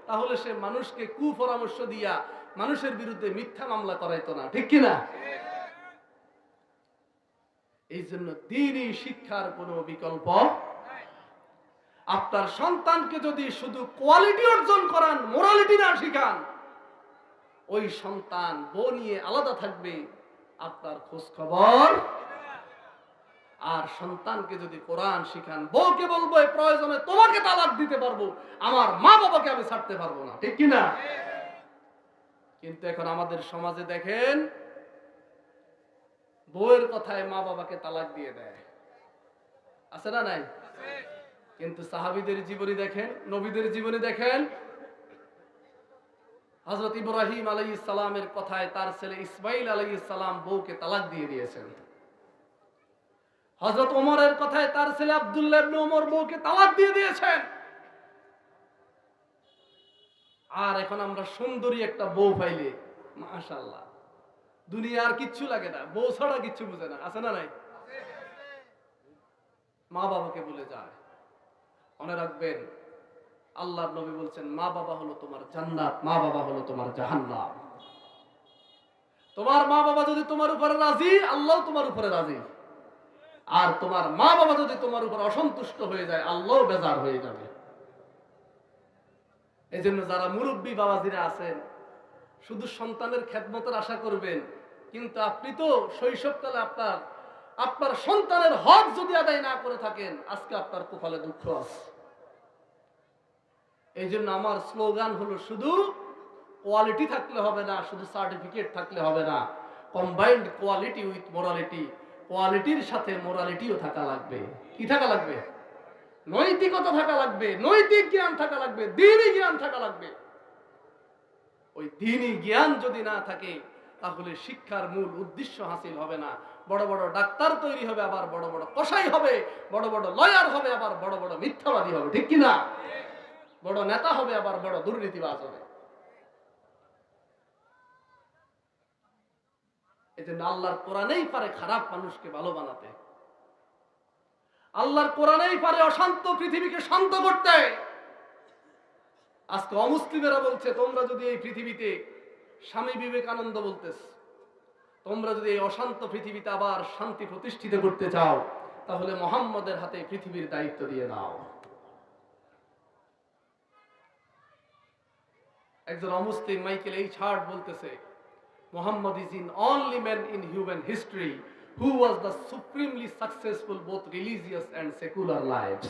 তাহলে সে মানুষকে কুপরামর্শ দিয়া মানুষের বিরুদ্ধে মিথ্যা মামলা করাইতো না, ঠিক কিনা? এই জন্য দ্বীনি শিক্ষার কোনো বিকল্প। আপনার সন্তানকে যদি শুধু কোয়ালিটি অর্জন করান, মোরালিটি না শিখান, ওই সন্তান বউ নিয়ে আলাদা থাকবে, আপনার খোঁজ খবর। আর সন্তানকে যদি কোরআন শিখান, বউকে বলবো প্রয়োজনে তোমাকে তালাক দিতে পারবো, আমার মা বাবাকে আমি ছাড়তে পারবো না, ঠিক কিনা? কিন্তু এখন আমাদের সমাজে দেখেন, বউয়ের কথায় মা বাবাকে তালাক দিয়ে দেয়, আছে না নাই? কিন্তু সাহাবীদের জীবনী দেখেন, নবীদের জীবনী দেখেন, হযরত ইব্রাহিম আলাইহিস সালামের কথায় তার ছেলে ইসমাঈল আলাইহিস সালাম বউকে তালাক দিয়ে দিয়েছেন। হযরত ওমরের কথায় তার ছেলে আব্দুল্লাহ ইবনে ওমর বউকে তালাক দিয়ে দিয়েছেন। আর এখন আমরা সুন্দরী একটা বউ পাইলে মাশাআল্লাহ, দুনিয়ার কিচ্ছু লাগে না, বউ ছাড়া কিচ্ছু বুঝে না, আছে না নাই? মা বাবাকে ভুলে যায়। মনে রাখবেন, আল্লাহর নবী বলছেন, মা বাবা হলো তোমার জান্নাত, মা বাবা হলো তোমার জাহান্নাম। তোমার মা বাবা যদি তোমার উপরে রাজি, আল্লাহ তোমার উপরে রাজি। আর তোমার মা বাবা যদি তোমার উপর অসন্তুষ্ট হয়ে যায়, আল্লাহ বেজার হয়ে যাবে। এই জন্য যারা মুরব্বী বাবাজিরা আছেন, শুধু সন্তানের খেদমতের আশা করবেন, কিন্তু আপনি তো শৈশবকালে আপনার সন্তানের হক যদি আদায় না করে থাকেন, আজকে আপনার কপালে দুঃখ আছে। এই জন্য আমার স্লোগান হলো, শুধু কোয়ালিটি থাকলে হবে না, শুধু সার্টিফিকেট থাকলে হবে না, কম্বাইন্ড কোয়ালিটি উইথ মোরালিটি। কোয়ালিটির সাথে মোরালিটিও থাকা লাগবে। কি থাকা লাগবে? নৈতিকতা থাকা লাগবে, নৈতিক জ্ঞান থাকা লাগবে, দ্বীনি জ্ঞান থাকা লাগবে। ওই দ্বীনি জ্ঞান যদি না থাকে, তাহলে শিক্ষার মূল উদ্দেশ্য হাসিল হবে না। বড় বড় ডাক্তার তৈরি হবে, আবার বড় বড় কসাই হবে, বড় বড় লয়ার হবে, আবার বড় বড় মিথ্যাবাদী হবে, ঠিক কিনা? বড় নেতা হবে, আবার বড় দুর্নীতিবাজ হবে। এই জন্য আল্লাহর কোরআনেই পারে খারাপ মানুষকে ভালো বানাতে। আল্লাহর কোরআনেই পারে অশান্ত পৃথিবীকে শান্ত করতে। আজকে অমুসলিমেরা বলছে, তোমরা যদি এই পৃথিবীতে, স্বামী বিবেকানন্দ বলতেছে, তোমরা যদি এই অশান্ত পৃথিবীতে আবার শান্তি প্রতিষ্ঠিত করতে চাও, তাহলে মুহাম্মদের হাতে পৃথিবীর দায়িত্ব দিয়ে দাও। একজন অমুসলিম মাইকেল এইচ হার্ট বলতেছে, Muhammad is the only man in human history who was the supremely successful both religious and secular lives.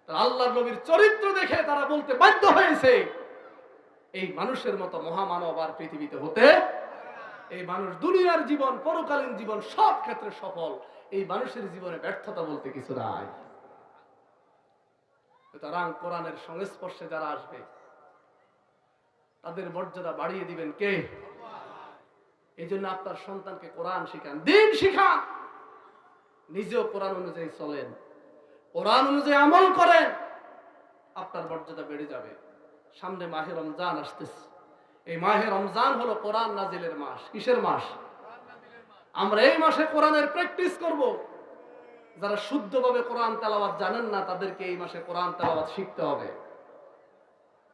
আল্লাহর নবীর চরিত্র দেখে তারা বলতে বাধ্য হয়েছে, এই মানুষের মতো মহামানব আর পৃথিবীতে হতে। এই মানুষ দুনিয়ার জীবন, পরকালীন জীবন সব ক্ষেত্রে সফল। এই মানুষের জীবনে ব্যর্থতা বলতে কিছু নাই। সুতরাং কোরআনের সংস্পর্শে যারা আসবে, তাদের মর্যাদা বাড়িয়ে দিবেন কে? এই জন্য আপনার সন্তানকে কোরআন শিখান, দ্বীন শিখান, নিজেও কোরআন অনুযায়ী চলেন, কোরআন অনুযায়ী আমল করেন, আপনার মর্যাদা বেড়ে যাবে। সামনে মাহে রমজান আসতেছে। এই মাহে রমজান হলো কোরআন নাজিলের মাস। কিসের মাস? আমরা এই মাসে কোরআনের প্র্যাকটিস করব। যারা শুদ্ধভাবে কোরআন তেলাওয়াত জানেন না, তাদেরকে এই মাসে কোরআন তেলাওয়াত শিখতে হবে।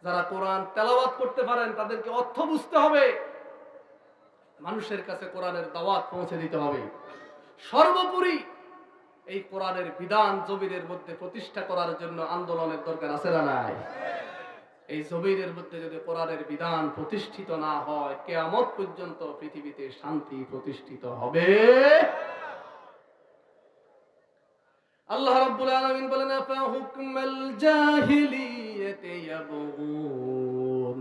যারা কোরআন তেলাওয়াত করতে পারেন, তাদেরকে অর্থ বুঝতে হবে, মানুষের কাছে কোরআনের দাওয়াত পৌঁছে দিতে হবে। সর্বোপরি এই কোরআনের বিধান জমিনের মধ্যে প্রতিষ্ঠা করার জন্য আন্দোলনের দরকার আছে না নাই? এই জমিনের মধ্যে যদি কোরআনের বিধান প্রতিষ্ঠিত না হয়, কিয়ামত পর্যন্ত পৃথিবীতে শান্তি প্রতিষ্ঠিত হবে। আল্লাহ রাব্বুল আলামিন বলেন, আফা হুকমাল জাহিলিয়াতি ইয়াবগুন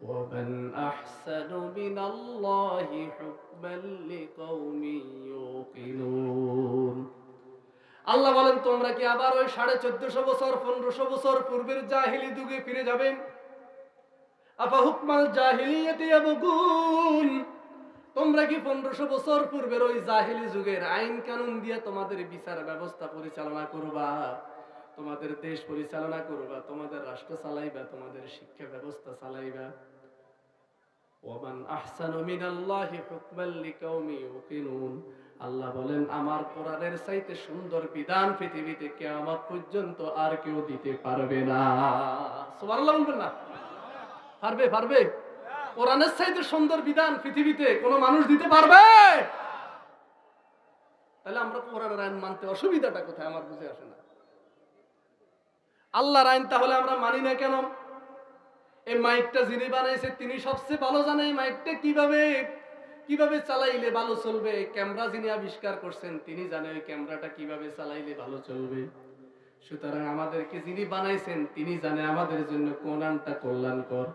ওয়া মান আহসানু মিনাল্লাহি হুকমান লিকাওমিন ইউকিনুন। আল্লাহ বলেন, তোমরা কি আবার ওই 1450 বছর 1500 বছর পূর্বের জাহিলি যুগে ফিরে যাবেন? আফা হুকমাল জাহিলিয়াতি ইয়াবগুন, তোমরা কি 1500 বছর পূর্বের ওই জাহিলি যুগের আইন কানুন দিয়ে তোমাদের বিচার ব্যবস্থা পরিচালনা করবা, তোমাদের দেশ পরিচালনা করবা, তোমাদের রাষ্ট্র চালাইবা, তোমাদের শিক্ষা ব্যবস্থা চালাইবা? ওয়ামান আহসানু মিনাল্লাহি হুকমান লিকাওমি ইউকিনুন। আল্লাহ বলেন, আমার কোরআনের চাইতে সুন্দর বিধান পৃথিবীতে কিয়ামত পর্যন্ত আর কেউ দিতে পারবে না। সুবহানাল্লাহ বলবেন না? পারবে? কোরআনের চাইতে সুন্দর বিধান পৃথিবীতে কোন মানুষ দিতে পারবে? তাহলে আমরা কোরআনের আইন মানতে অসুবিধাটা কোথায় আমার বুঝে আসে না। আল্লাহর আইন তাহলে আমরা মানি না কেন? এই মাইকটা যিনি বানাইছে তিনি সবচেয়ে ভালো জানে এই মাইকটা কিভাবে চালাইলে ভালো চলবে। ক্যামেরা যিনি আবিষ্কার করছেন তিনি জানে ওই ক্যামেরাটা কিভাবে চালাইলে ভালো চলবে। সুতরাং আমাদেরকে যিনি বানাইছেন তিনি জানে আমাদের জন্য কোন আইনটা কল্যাণকর,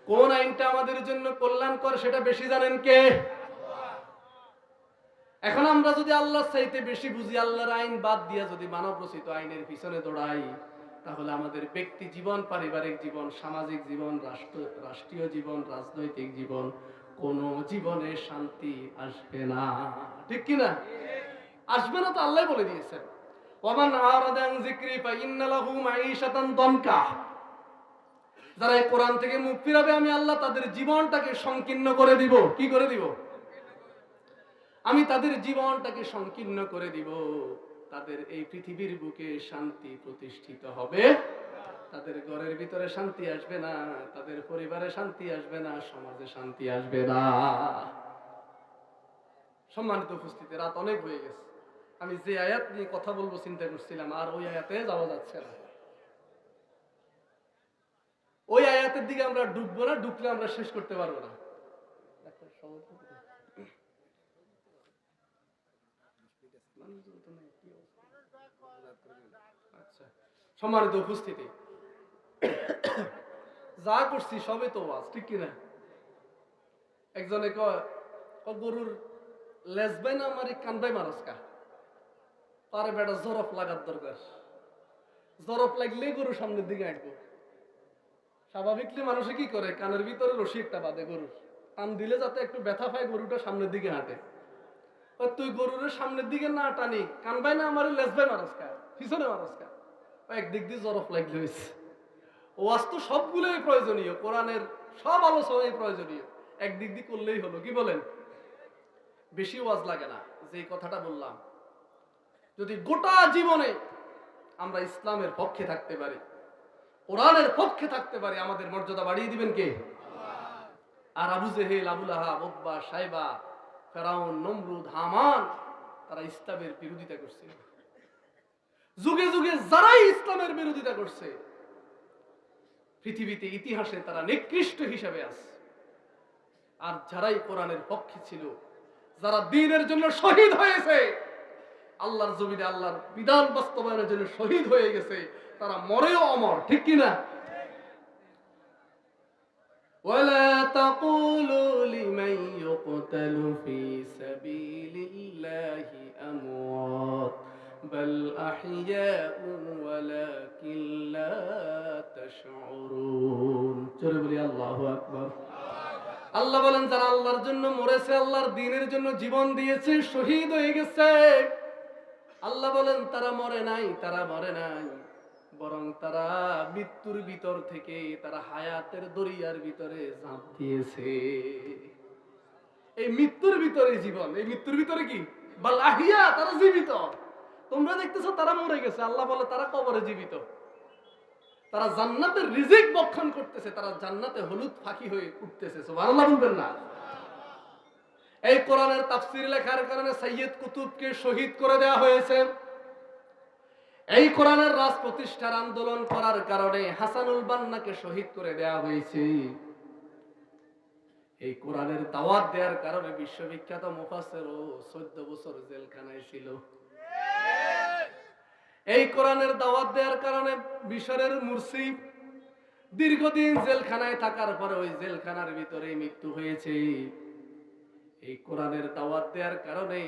কোন আইনটা আমাদের জন্য কল্যাণকর সেটা বেশি জানেন কে? এখন আমরা যদি আল্লাহর চাইতে বেশি বুঝি, আল্লাহর আইন বাদ দিয়া যদি মানব রচিত আইনের পিছনে দৌড়াই, তাহলে আমাদের ব্যক্তি জীবন, পারিবারিক জীবন, সামাজিক জীবন, রাষ্ট্রীয় জীবন, রাজনৈতিক জীবন, কোন জীবনে শান্তি আসবে না। ঠিক কিনা? আসবে না তো আল্লাহ বলে দিয়েছেন, ওয়ামান আরাদা আন যিকরি ফাইন্না লাহু মাঈশাতান দনকা। যারা এই কোরআন থেকে মুখ ফিরাবে আমি আল্লাহ তাদের জীবনটাকে সংকীর্ণ করে দিব। কি করে দিব? আমি তাদের জীবনটাকে সংকীর্ণ করে দিব। তাদের এই পৃথিবীর বুকে শান্তি প্রতিষ্ঠিত হবে, তাদের ঘরের ভিতরে শান্তি আসবে না, তাদের পরিবারে শান্তি আসবে না, সমাজে শান্তি আসবে না। সম্মানিত উপস্থিতি, রাত অনেক হয়ে গেছে। আমি যে আয়াত নিয়ে কথা বলবো চিন্তা করছিলাম, আর ওই আয়াতে যাওয়া যাচ্ছে না। ওই আয়াতের দিকে আমরা ডুববো না, ডুবলে আমরা শেষ করতে পারবো না। আচ্ছা, সম্মানিত উপস্থিতি, যা করছি সবে তো ওয়াজ, ঠিক কিনা? একজনে কয় গরুর লেজবাই না মারি কানবাই মারসকা, পারে বেটা জরফ লাগার দরকার। জরফ লাগলেই গরু সামনের দিকে আঁটবো। স্বাভাবিকলি মানুষে কি করে, কানের ভিতরে রশি একটা বাঁধে গরুর, টান দিলে যাতে একটু ব্যথা পায়, গরুটা সামনের দিকে হাঁটে। তুই গরুর সামনের দিকে না টানি কানবাই না আমার লেজবাই মারসকা, পিছনে মারসকা, একদিক দিয়ে জরফ লাগলে হয়েছে। ওয়াজ তো সবগুলোই প্রয়োজনীয়, কোরআনের সব আলোচনাই প্রয়োজনীয়, একদিক দিয়ে করলেই হলো। কি বলেন? বেশি ওয়াজ লাগে না। যে কথাটা বললাম, যদি গোটা জীবনে আমরা ইসলামের পক্ষে থাকতে পারি, কোরআনের পক্ষে থাকতে পারি, আমাদের মর্যাদা বাড়িয়ে দিবেন কে? আর আবু জেহেল, আবুল আহাব, উতবা, সাইবা, ফেরাউন, নমরুদ, হামান, তারা ইসলামের বিরোধিতা করছে। যুগে যুগে যারাই ইসলামের বিরোধিতা করছে পৃথিবীতে ইতিহাসে তারা নিকৃষ্ট হিসেবে আছে। আর যারাই কোরআনের পক্ষে ছিল, যারা দ্বীনের জন্য শহীদ হয়েছে, আল্লাহর জমিনে আল্লাহর বিধান বাস্তবায়নের জন্য শহীদ হয়ে গেছে, তারা মরেও অমর। ঠিক কিনা? ওয়ালা তাকুলু লিমান ইউকতালু ফি সাবিলিল্লাহি আমওয়াত বাল আহইয়াউ ওয়ালাকিন লা তাশউরুন। জোরে বলি আল্লাহু আকবার। আল্লাহ বলেন যারা আল্লাহর জন্য মরেছে, আল্লাহর দ্বীনের জন্য জীবন দিয়েছে, শহীদ হয়ে গেছে, আল্লাহ বলেন তারা মরে নাই, তারা মরে নাই, বরং তারা মৃত্যুর ভিতর থেকে তারা হায়াতের দরিয়ার ভিতরে ঝাঁপ দিয়েছে। এই মৃত্যুর ভিতরে জীবন, এই মৃত্যুর ভিতরে কি বাল আহিয়া, তারা জীবিত। তোমরা দেখতেছো তারা মরে গেছে, আল্লাহ বলে তারা কবরে জীবিত। তারা জান্নাতের রিজিক বক্ষণ করতেছে, তারা জান্নাতে হলুদ ফাঁকি হয়ে উঠতেছে। সুবহানাল্লাহ বলবেন না? এই কোরআনের তাফসীর লেখার কারণে সাইয়্যিদ কুতুবকে শহীদ করে দেওয়া হয়েছে। এই কোরআনের রাজ প্রতিষ্ঠার আন্দোলন করার কারণে হাসানুল বান্নাকে শহীদ করে দেওয়া হয়েছে। এই কোরআনের দাওয়াত দেওয়ার কারণে বিশ্ববিখ্যাত মুফাসসিরও 14 বছর জেলখানায় ছিল। এই কোরআনের দাওয়াত দেওয়ার কারণে মিশরের মুরসি দীর্ঘদিন জেলখানায় থাকার পরে ওই জেলখানার ভিতরে মৃত্যু হয়েছে। এই কোরআনের দাওয়াত দেওয়ার কারণে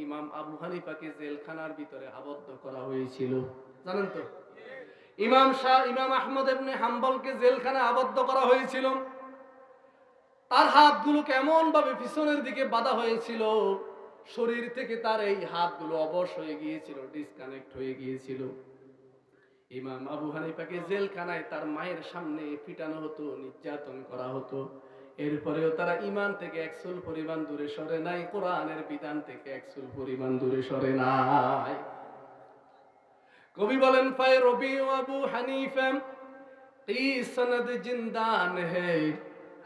ইমাম আবু হানিফাকে জেলখানার ভিতরে আবদ্ধ করা হয়েছিল। জানেন তো? ইমাম আহমদ ইবনে হাম্বলকে জেলখানায় আবদ্ধ করা হয়েছিল। তার হাতগুলো কেমন ভাবে পিছনের দিকে বাঁধা হয়েছিল, শরীর থেকে তার এই হাতগুলো অবশ হয়ে গিয়েছিল, ডিসকানেক্ট হয়ে গিয়েছিল। ইমাম আবু হানিফাকে জেলখানায় তার মায়ের সামনে পিটানো হতো, নির্যাতন করা হতো। এরপরেও তারা ঈমান থেকে একচুল পরিমাণ দূরে সরে নাই, কোরআনের বিধান থেকে একচুল পরিমাণ দূরে সরে নাই। কবি বলেন ফায় রবি আবু হানিফা কি সনদ জিন্দান है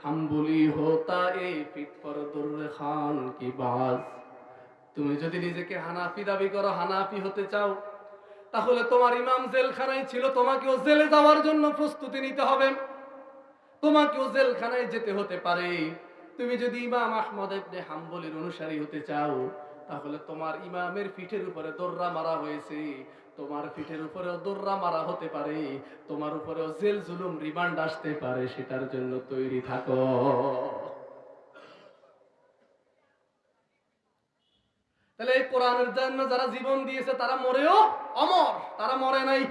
हम बोली होता ए पीठ पर दुर्र खान की बाज তুমি যদি নিজেকে হানাফি দাবি করো, হানাফি হতে চাও, তাহলে তোমার ইমাম জেলখানায় ছিল, তোমাকেও জেলে যাওয়ার জন্য প্রস্তুতি নিতে হবে, তোমাকেও জেলখানায় যেতে হতে পারে। তুমি যদি ইমাম আহমদ ইবনে হাম্বলের অনুসারী হতে চাও, তাহলে তোমার ইমামের পিঠের উপরে দোররা মারা হয়েছে, তোমার পিঠের উপরেও দোররা মারা হতে পারে, তোমার উপরেও জেল জুলুম রিমান্ড আসতে পারে, সেটার জন্য তৈরি থাকো। তাহলে এই কোরআনের জন্য যারা জীবন দিয়েছে তারা মরেও অমর, তারা মরে নাই।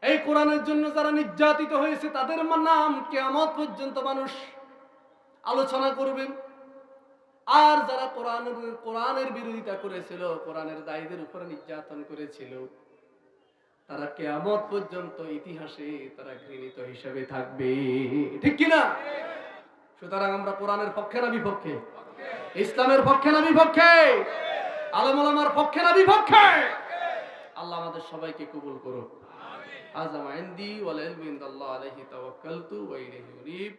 এই কোরআনের জন্য যারা নির্যাতিত হয়েছে তাদের নাম কিয়ামত পর্যন্ত মানুষ আলোচনা করবে। আর যারা কোরআনের বিরোধিতা করেছিল, কোরআনের দায়ীদের উপরে নির্যাতন করেছিল, তারা কিয়ামত পর্যন্ত ইতিহাসে তারা ঘৃণিত হিসেবে থাকবে, ঠিক কিনা? সুতরাং আমরা কোরআনের পক্ষে না বিপক্ষে? ইসলামের পক্ষে না বিপক্ষে? আলেম ওলামার পক্ষে না বিপক্ষে? আল্লাহ আমাদের সবাইকে কবুল করুক। আমিন। আযা মা ইনদি ওয়াল ইলমু ইনদাল্লাহি আলাইহি তাওয়াক্কালতু ওয়া ইলাইহি উনীব।